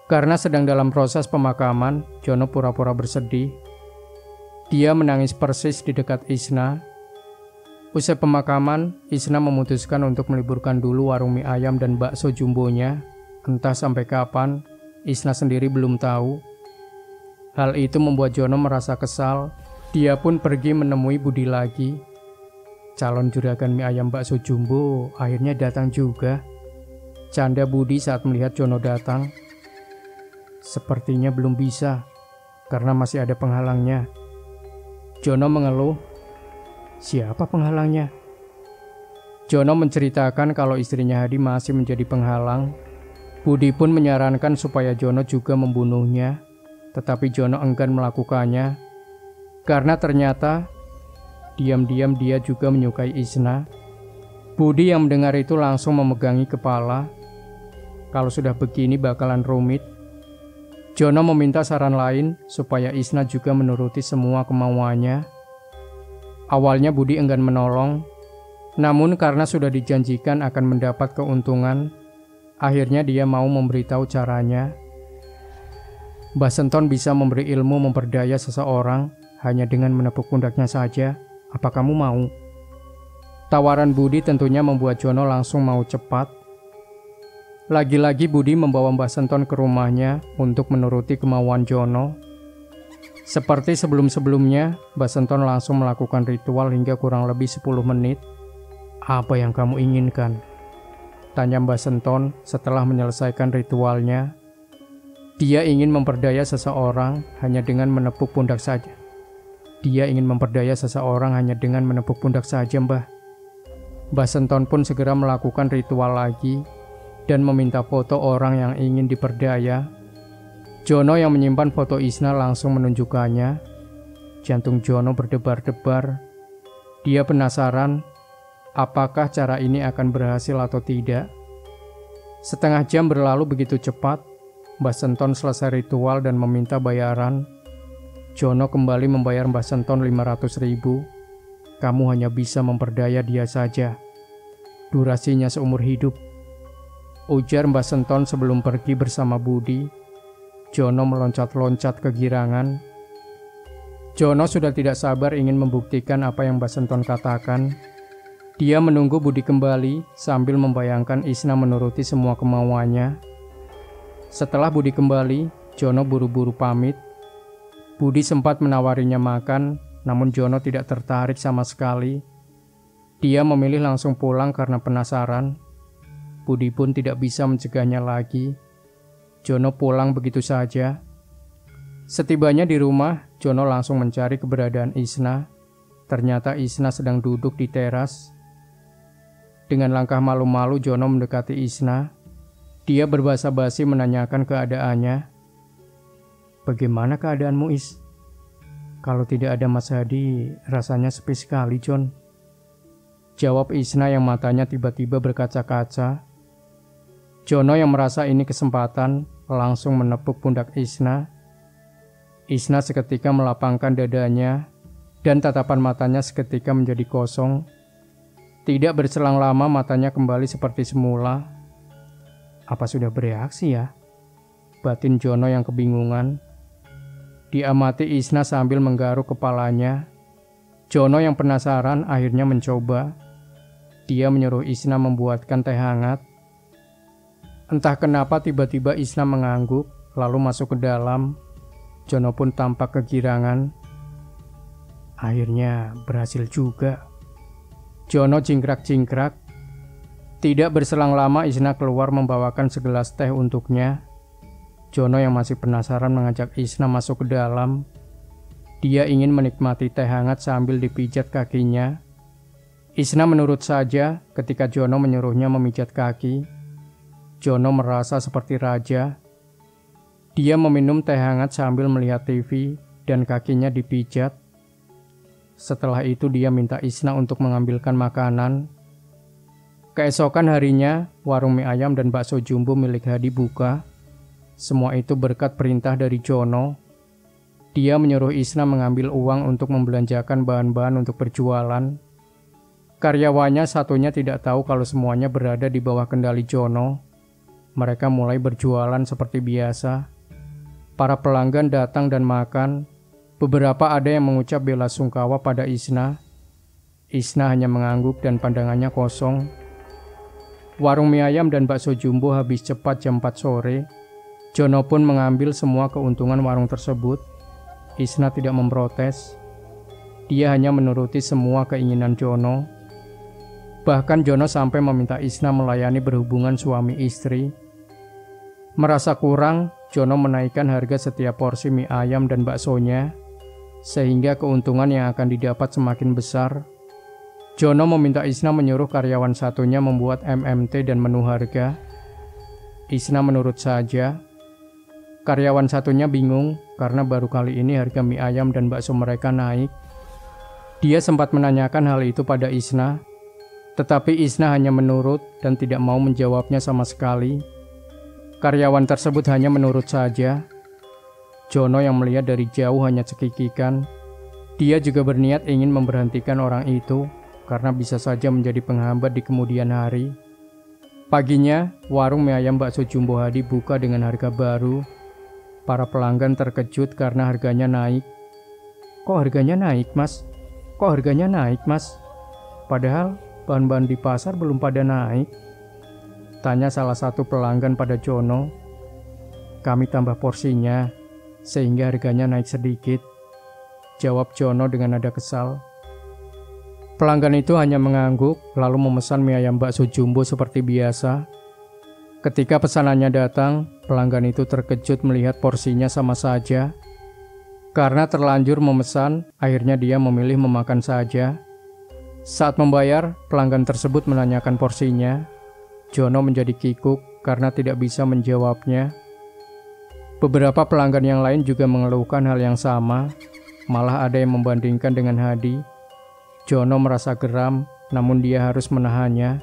Karena sedang dalam proses pemakaman, Jono pura-pura bersedih. Dia menangis persis di dekat Isna. Usai pemakaman, Isna memutuskan untuk meliburkan dulu warung mie ayam dan bakso jumbonya. Entah sampai kapan, Isna sendiri belum tahu. Hal itu membuat Jono merasa kesal. Dia pun pergi menemui Budi lagi. Calon juragan mie ayam bakso jumbo akhirnya datang juga. Canda Budi saat melihat Jono datang. Sepertinya belum bisa, karena masih ada penghalangnya. Jono mengeluh. Siapa penghalangnya? Jono menceritakan kalau istrinya Hadi masih menjadi penghalang. Budi pun menyarankan supaya Jono juga membunuhnya, tetapi Jono enggan melakukannya, karena ternyata diam-diam dia juga menyukai Isna. Budi yang mendengar itu langsung memegangi kepala. Kalau sudah begini bakalan rumit. Jono meminta saran lain supaya Isna juga menuruti semua kemauannya. Awalnya Budi enggan menolong, namun karena sudah dijanjikan akan mendapat keuntungan, akhirnya dia mau memberitahu caranya. Mbah Senton bisa memberi ilmu memperdaya seseorang hanya dengan menepuk pundaknya saja. Apa kamu mau? Tawaran Budi tentunya membuat Jono langsung mau cepat. Lagi-lagi Budi membawa Mbah Senton ke rumahnya untuk menuruti kemauan Jono. Seperti sebelum-sebelumnya, Mbah Senton langsung melakukan ritual hingga kurang lebih 10 menit. Apa yang kamu inginkan? Tanya Mbah Senton setelah menyelesaikan ritualnya. Dia ingin memperdaya seseorang hanya dengan menepuk pundak saja. Mbah. Mbah Senton pun segera melakukan ritual lagi dan meminta foto orang yang ingin diperdaya. Jono yang menyimpan foto Isna langsung menunjukkannya. Jantung Jono berdebar-debar. Dia penasaran apakah cara ini akan berhasil atau tidak. Setengah jam berlalu begitu cepat. Mbah Senton selesai ritual dan meminta bayaran. Jono kembali membayar Mbah Senton 500.000. Kamu hanya bisa memperdaya dia saja. Durasinya seumur hidup, ujar Mbah Senton sebelum pergi bersama Budi. Jono meloncat-loncat kegirangan. Jono sudah tidak sabar ingin membuktikan apa yang Mbah Senton katakan. Dia menunggu Budi kembali sambil membayangkan Isna menuruti semua kemauannya. Setelah Budi kembali, Jono buru-buru pamit. Budi sempat menawarinya makan, namun Jono tidak tertarik sama sekali. Dia memilih langsung pulang karena penasaran. Budi pun tidak bisa mencegahnya lagi. Jono pulang begitu saja. Setibanya di rumah, Jono langsung mencari keberadaan Isna. Ternyata Isna sedang duduk di teras. Dengan langkah malu-malu Jono mendekati Isna. Dia berbasa-basi menanyakan keadaannya. Bagaimana keadaanmu, Is? Kalau tidak ada Mas Hadi, rasanya sepi sekali, John. Jawab Isna yang matanya tiba-tiba berkaca-kaca. Jono yang merasa ini kesempatan, langsung menepuk pundak Isna. Isna seketika melapangkan dadanya, dan tatapan matanya seketika menjadi kosong. Tidak berselang lama matanya kembali seperti semula. Apa sudah bereaksi ya? Batin Jono yang kebingungan. Diamati Isna sambil menggaruk kepalanya. Jono yang penasaran akhirnya mencoba. Dia menyuruh Isna membuatkan teh hangat. Entah kenapa tiba-tiba Isna mengangguk, lalu masuk ke dalam. Jono pun tampak kegirangan. Akhirnya berhasil juga. Jono cingkrak-cingkrak. Tidak berselang lama Isna keluar membawakan segelas teh untuknya. Jono yang masih penasaran mengajak Isna masuk ke dalam. Dia ingin menikmati teh hangat sambil dipijat kakinya. Isna menurut saja ketika Jono menyuruhnya memijat kaki. Jono merasa seperti raja. Dia meminum teh hangat sambil melihat TV dan kakinya dipijat. Setelah itu dia minta Isna untuk mengambilkan makanan. Keesokan harinya, warung mie ayam dan bakso jumbo milik Hadi buka. Semua itu berkat perintah dari Jono. Dia menyuruh Isna mengambil uang untuk membelanjakan bahan-bahan untuk berjualan. Karyawannya satunya tidak tahu kalau semuanya berada di bawah kendali Jono. Mereka mulai berjualan seperti biasa. Para pelanggan datang dan makan. Beberapa ada yang mengucap bela sungkawa pada Isna. Isna hanya mengangguk dan pandangannya kosong. Warung mie ayam dan bakso jumbo habis cepat jam 4 sore. Jono pun mengambil semua keuntungan warung tersebut. Isna tidak memprotes. Dia hanya menuruti semua keinginan Jono. Bahkan Jono sampai meminta Isna melayani berhubungan suami istri. Merasa kurang, Jono menaikkan harga setiap porsi mie ayam dan baksonya, sehingga keuntungan yang akan didapat semakin besar. Jono meminta Isna menyuruh karyawan satunya membuat MMT dan menu harga. Isna menurut saja. Karyawan satunya bingung karena baru kali ini harga mie ayam dan bakso mereka naik. Dia sempat menanyakan hal itu pada Isna, tetapi Isna hanya menurut dan tidak mau menjawabnya sama sekali. Karyawan tersebut hanya menurut saja. Jono yang melihat dari jauh hanya cekikikan. Dia juga berniat ingin memberhentikan orang itu, karena bisa saja menjadi penghambat di kemudian hari. Paginya, warung mie ayam bakso jumbo Hadi buka dengan harga baru. Para pelanggan terkejut karena harganya naik. Kok harganya naik, Mas? Kok harganya naik, Mas? Padahal bahan-bahan di pasar belum pada naik. Tanya salah satu pelanggan pada Jono. Kami tambah porsinya, sehingga harganya naik sedikit. Jawab Jono dengan nada kesal. Pelanggan itu hanya mengangguk, lalu memesan mie ayam bakso jumbo seperti biasa. Ketika pesanannya datang, pelanggan itu terkejut melihat porsinya sama saja. Karena terlanjur memesan, akhirnya dia memilih memakan saja. Saat membayar, pelanggan tersebut menanyakan porsinya. Jono menjadi kikuk karena tidak bisa menjawabnya. Beberapa pelanggan yang lain juga mengeluhkan hal yang sama, malah ada yang membandingkan dengan Hadi. Jono merasa geram, namun dia harus menahannya.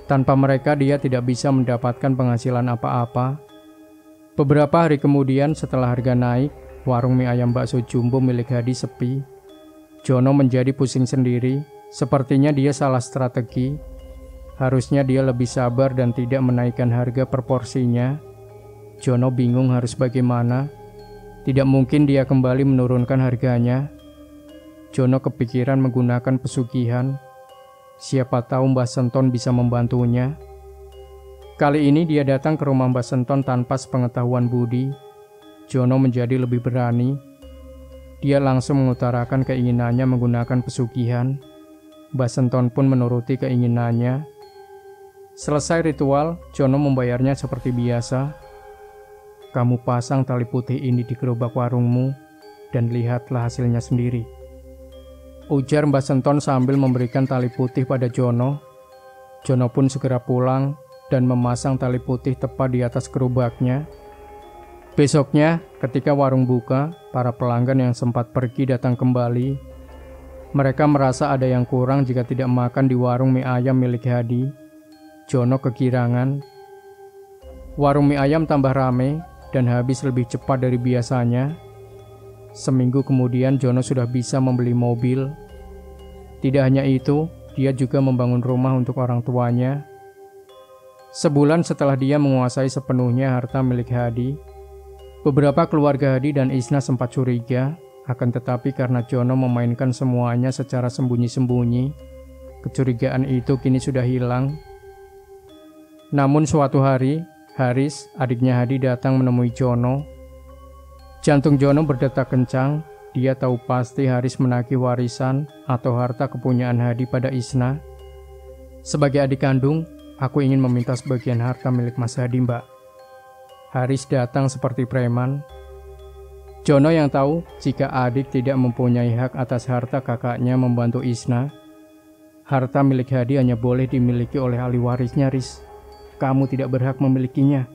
Tanpa mereka dia tidak bisa mendapatkan penghasilan apa-apa. Beberapa hari kemudian setelah harga naik, warung mie ayam bakso jumbo milik Hadi sepi. Jono menjadi pusing sendiri, sepertinya dia salah strategi. Harusnya dia lebih sabar dan tidak menaikkan harga per porsinya. Jono bingung harus bagaimana. Tidak mungkin dia kembali menurunkan harganya. Jono kepikiran menggunakan pesugihan. Siapa tahu Mbah Senton bisa membantunya. Kali ini dia datang ke rumah Mbah Senton tanpa sepengetahuan Budi. Jono menjadi lebih berani. Dia langsung mengutarakan keinginannya menggunakan pesugihan. Mbah Senton pun menuruti keinginannya. Selesai ritual, Jono membayarnya seperti biasa. Kamu pasang tali putih ini di gerobak warungmu, dan lihatlah hasilnya sendiri. Ujar Mbah Senton sambil memberikan tali putih pada Jono. Jono pun segera pulang dan memasang tali putih tepat di atas gerobaknya. Besoknya, ketika warung buka, para pelanggan yang sempat pergi datang kembali. Mereka merasa ada yang kurang jika tidak makan di warung mie ayam milik Hadi. Jono kegirangan. Warung mie ayam tambah rame dan habis lebih cepat dari biasanya. Seminggu kemudian Jono sudah bisa membeli mobil. Tidak hanya itu, dia juga membangun rumah untuk orang tuanya. Sebulan setelah dia menguasai sepenuhnya harta milik Hadi, beberapa keluarga Hadi dan Isna sempat curiga, akan tetapi karena Jono memainkan semuanya secara sembunyi-sembunyi, kecurigaan itu kini sudah hilang. Namun suatu hari, Haris, adiknya Hadi datang menemui Jono. Jantung Jono berdetak kencang. Dia tahu pasti Haris menagih warisan atau harta kepunyaan Hadi pada Isna. Sebagai adik kandung, aku ingin meminta sebagian harta milik Mas Hadi, Mbak. Haris datang seperti preman. Jono yang tahu jika adik tidak mempunyai hak atas harta kakaknya membantu Isna. Harta milik Hadi hanya boleh dimiliki oleh ahli warisnya, Riz. Kamu tidak berhak memilikinya.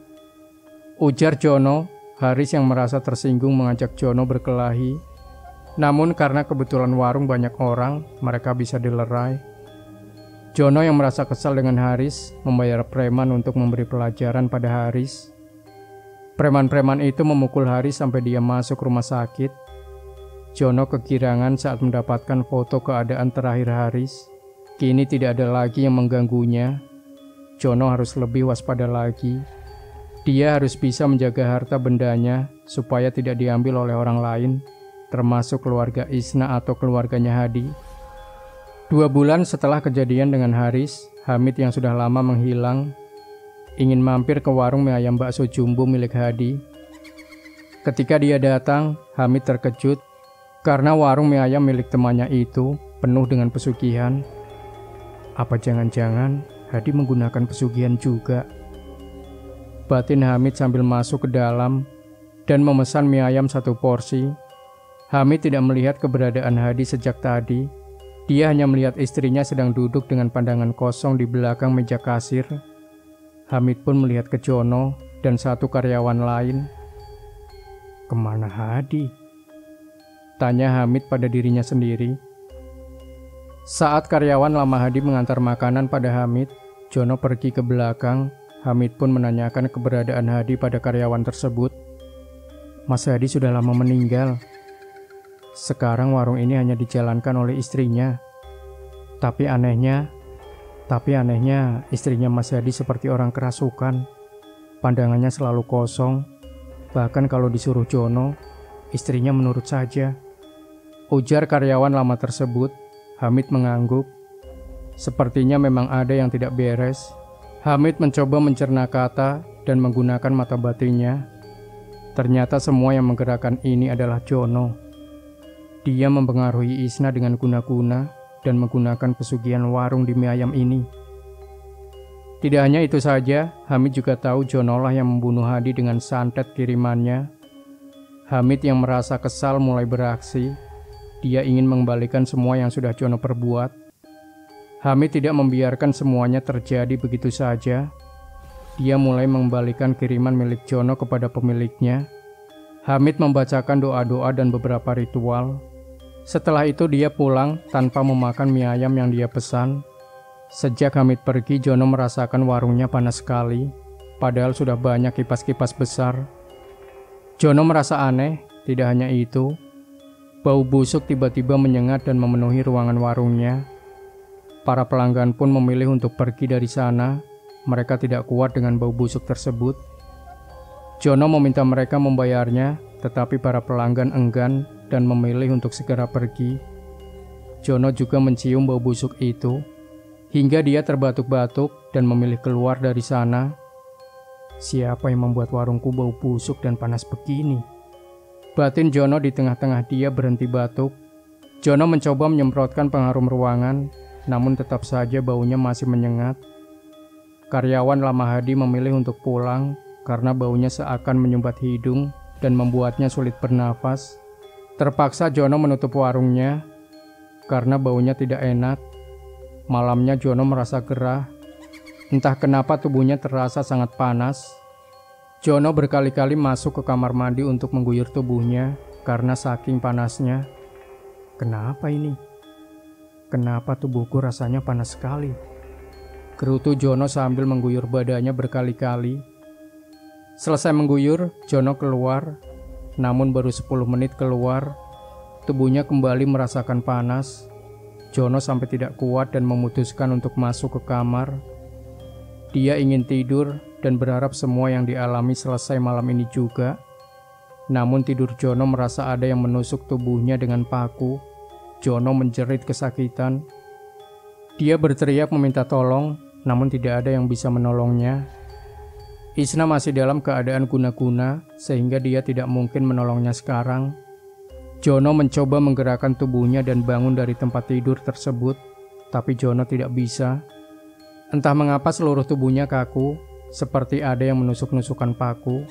Ujar Jono. Haris yang merasa tersinggung mengajak Jono berkelahi. Namun karena kebetulan warung banyak orang, mereka bisa dilerai. Jono yang merasa kesal dengan Haris membayar preman untuk memberi pelajaran pada Haris. Preman-preman itu memukul Haris sampai dia masuk rumah sakit. Jono kegirangan saat mendapatkan foto keadaan terakhir Haris. Kini tidak ada lagi yang mengganggunya. Jono harus lebih waspada lagi. Dia harus bisa menjaga harta bendanya supaya tidak diambil oleh orang lain, termasuk keluarga Isna atau keluarganya Hadi. 2 bulan setelah kejadian dengan Haris, Hamid yang sudah lama menghilang ingin mampir ke warung mie ayam bakso jumbo milik Hadi. Ketika dia datang, Hamid terkejut karena warung mie ayam milik temannya itu penuh dengan pesugihan. Apa jangan-jangan Hadi menggunakan pesugihan juga? Batin Hamid sambil masuk ke dalam dan memesan mie ayam 1 porsi. Hamid tidak melihat keberadaan Hadi sejak tadi. Dia hanya melihat istrinya sedang duduk dengan pandangan kosong di belakang meja kasir. Hamid pun melihat ke Jono dan 1 karyawan lain. Kemana Hadi? Tanya Hamid pada dirinya sendiri. Saat karyawan lama Hadi mengantar makanan pada Hamid, Jono pergi ke belakang. Hamid pun menanyakan keberadaan Hadi pada karyawan tersebut. Mas Hadi sudah lama meninggal. Sekarang warung ini hanya dijalankan oleh istrinya. Tapi anehnya istrinya Mas Hadi seperti orang kerasukan. Pandangannya selalu kosong. Bahkan kalau disuruh Jono, istrinya menurut saja. Ujar karyawan lama tersebut. Hamid mengangguk. Sepertinya memang ada yang tidak beres. Hamid mencoba mencerna kata dan menggunakan mata batinnya. Ternyata semua yang menggerakkan ini adalah Jono. Dia mempengaruhi Isna dengan guna-guna dan menggunakan pesugihan warung di mie ayam ini. Tidak hanya itu saja, Hamid juga tahu Jono lah yang membunuh Hadi dengan santet kirimannya. Hamid yang merasa kesal mulai beraksi. Dia ingin mengembalikan semua yang sudah Jono perbuat. Hamid tidak membiarkan semuanya terjadi begitu saja. Dia mulai mengembalikan kiriman milik Jono kepada pemiliknya. Hamid membacakan doa-doa dan beberapa ritual. Setelah itu dia pulang tanpa memakan mie ayam yang dia pesan. Sejak Hamid pergi, Jono merasakan warungnya panas sekali, padahal sudah banyak kipas-kipas besar. Jono merasa aneh, tidak hanya itu. Bau busuk tiba-tiba menyengat dan memenuhi ruangan warungnya. Para pelanggan pun memilih untuk pergi dari sana. Mereka tidak kuat dengan bau busuk tersebut. Jono meminta mereka membayarnya, tetapi para pelanggan enggan dan memilih untuk segera pergi. Jono juga mencium bau busuk itu, hingga dia terbatuk-batuk dan memilih keluar dari sana. Siapa yang membuat warungku bau busuk dan panas begini? Batin Jono di tengah-tengah dia berhenti batuk. Jono mencoba menyemprotkan pengharum ruangan, namun tetap saja baunya masih menyengat. Karyawan lama Hadi memilih untuk pulang karena baunya seakan menyumbat hidung dan membuatnya sulit bernafas. Terpaksa Jono menutup warungnya karena baunya tidak enak. Malamnya Jono merasa gerah. Entah kenapa tubuhnya terasa sangat panas. Jono berkali-kali masuk ke kamar mandi untuk mengguyur tubuhnya karena saking panasnya. Kenapa ini? Kenapa tubuhku rasanya panas sekali? Gerutu Jono sambil mengguyur badannya berkali-kali. Selesai mengguyur, Jono keluar. Namun baru 10 menit keluar, tubuhnya kembali merasakan panas. Jono sampai tidak kuat dan memutuskan untuk masuk ke kamar. Dia ingin tidur dan berharap semua yang dialami selesai malam ini juga. Namun tidur Jono merasa ada yang menusuk tubuhnya dengan paku. Jono menjerit kesakitan. Dia berteriak meminta tolong, namun tidak ada yang bisa menolongnya. Isna masih dalam keadaan guna-guna, sehingga dia tidak mungkin menolongnya sekarang. Jono mencoba menggerakkan tubuhnya dan bangun dari tempat tidur tersebut, tapi Jono tidak bisa. Entah mengapa seluruh tubuhnya kaku, seperti ada yang menusuk-nusukkan paku.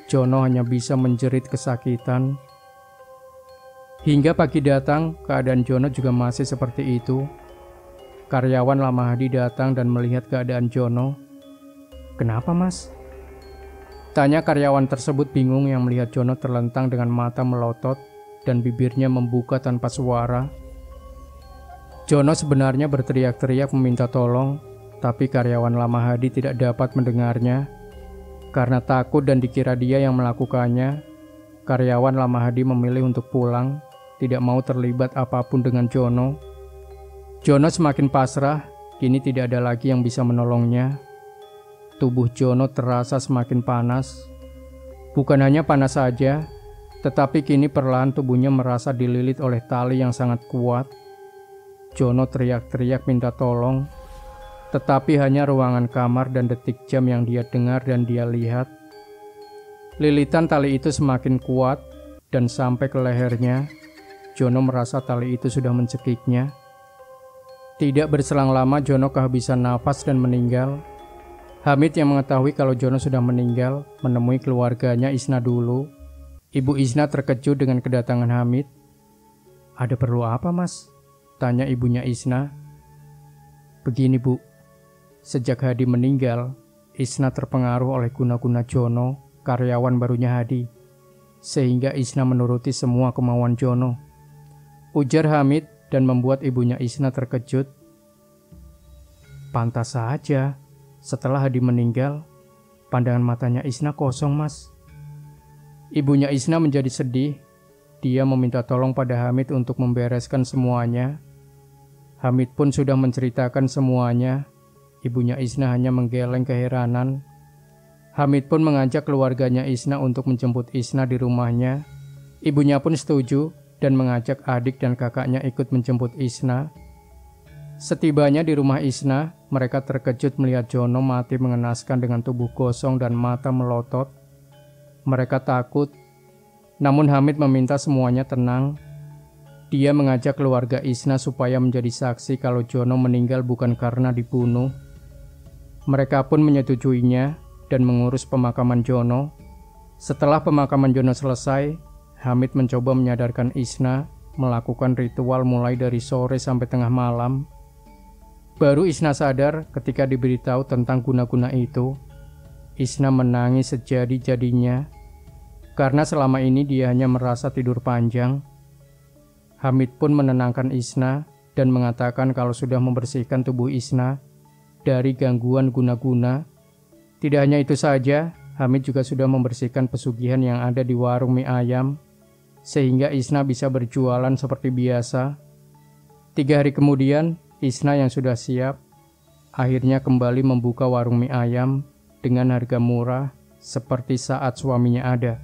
Jono hanya bisa menjerit kesakitan. Hingga pagi datang, keadaan Jono juga masih seperti itu. Karyawan Lama Hadi datang dan melihat keadaan Jono. "Kenapa, Mas?" tanya karyawan tersebut bingung yang melihat Jono terlentang dengan mata melotot dan bibirnya membuka tanpa suara. Jono sebenarnya berteriak-teriak meminta tolong, tapi karyawan Lama Hadi tidak dapat mendengarnya. Karena takut dan dikira dia yang melakukannya, karyawan Lama Hadi memilih untuk pulang, tidak mau terlibat apapun dengan Jono. Jono semakin pasrah, kini tidak ada lagi yang bisa menolongnya. Tubuh Jono terasa semakin panas. Bukan hanya panas saja, tetapi kini perlahan tubuhnya merasa dililit oleh tali yang sangat kuat. Jono teriak-teriak minta tolong, tetapi hanya ruangan kamar dan detik jam yang dia dengar dan dia lihat. Lilitan tali itu semakin kuat dan sampai ke lehernya. Jono merasa tali itu sudah mencekiknya. Tidak berselang lama Jono kehabisan nafas dan meninggal. Hamid yang mengetahui kalau Jono sudah meninggal menemui keluarganya Isna dulu. Ibu Isna terkejut dengan kedatangan Hamid. "Ada perlu apa, Mas?" tanya ibunya Isna. "Begini, Bu. Sejak Hadi meninggal, Isna terpengaruh oleh guna-guna Jono, karyawan barunya Hadi. Sehingga Isna menuruti semua kemauan Jono," ujar Hamid dan membuat ibunya Isna terkejut. Pantas saja. Setelah Hadi meninggal, pandangan matanya Isna kosong, Mas. Ibunya Isna menjadi sedih. Dia meminta tolong pada Hamid untuk membereskan semuanya. Hamid pun sudah menceritakan semuanya. Ibunya Isna hanya menggeleng keheranan. Hamid pun mengajak keluarganya Isna untuk menjemput Isna di rumahnya. Ibunya pun setuju dan mengajak adik dan kakaknya ikut menjemput Isna. Setibanya di rumah Isna, mereka terkejut melihat Jono mati mengenaskan dengan tubuh kosong dan mata melotot. Mereka takut, namun Hamid meminta semuanya tenang. Dia mengajak keluarga Isna supaya menjadi saksi kalau Jono meninggal bukan karena dibunuh. Mereka pun menyetujuinya dan mengurus pemakaman Jono. Setelah pemakaman Jono selesai, Hamid mencoba menyadarkan Isna melakukan ritual mulai dari sore sampai tengah malam. Baru Isna sadar ketika diberitahu tentang guna-guna itu. Isna menangis sejadi-jadinya, karena selama ini dia hanya merasa tidur panjang. Hamid pun menenangkan Isna dan mengatakan kalau sudah membersihkan tubuh Isna dari gangguan guna-guna. Tidak hanya itu saja, Hamid juga sudah membersihkan pesugihan yang ada di warung mie ayam, sehingga Isna bisa berjualan seperti biasa. 3 hari kemudian, Isna yang sudah siap akhirnya kembali membuka warung mie ayam dengan harga murah seperti saat suaminya ada.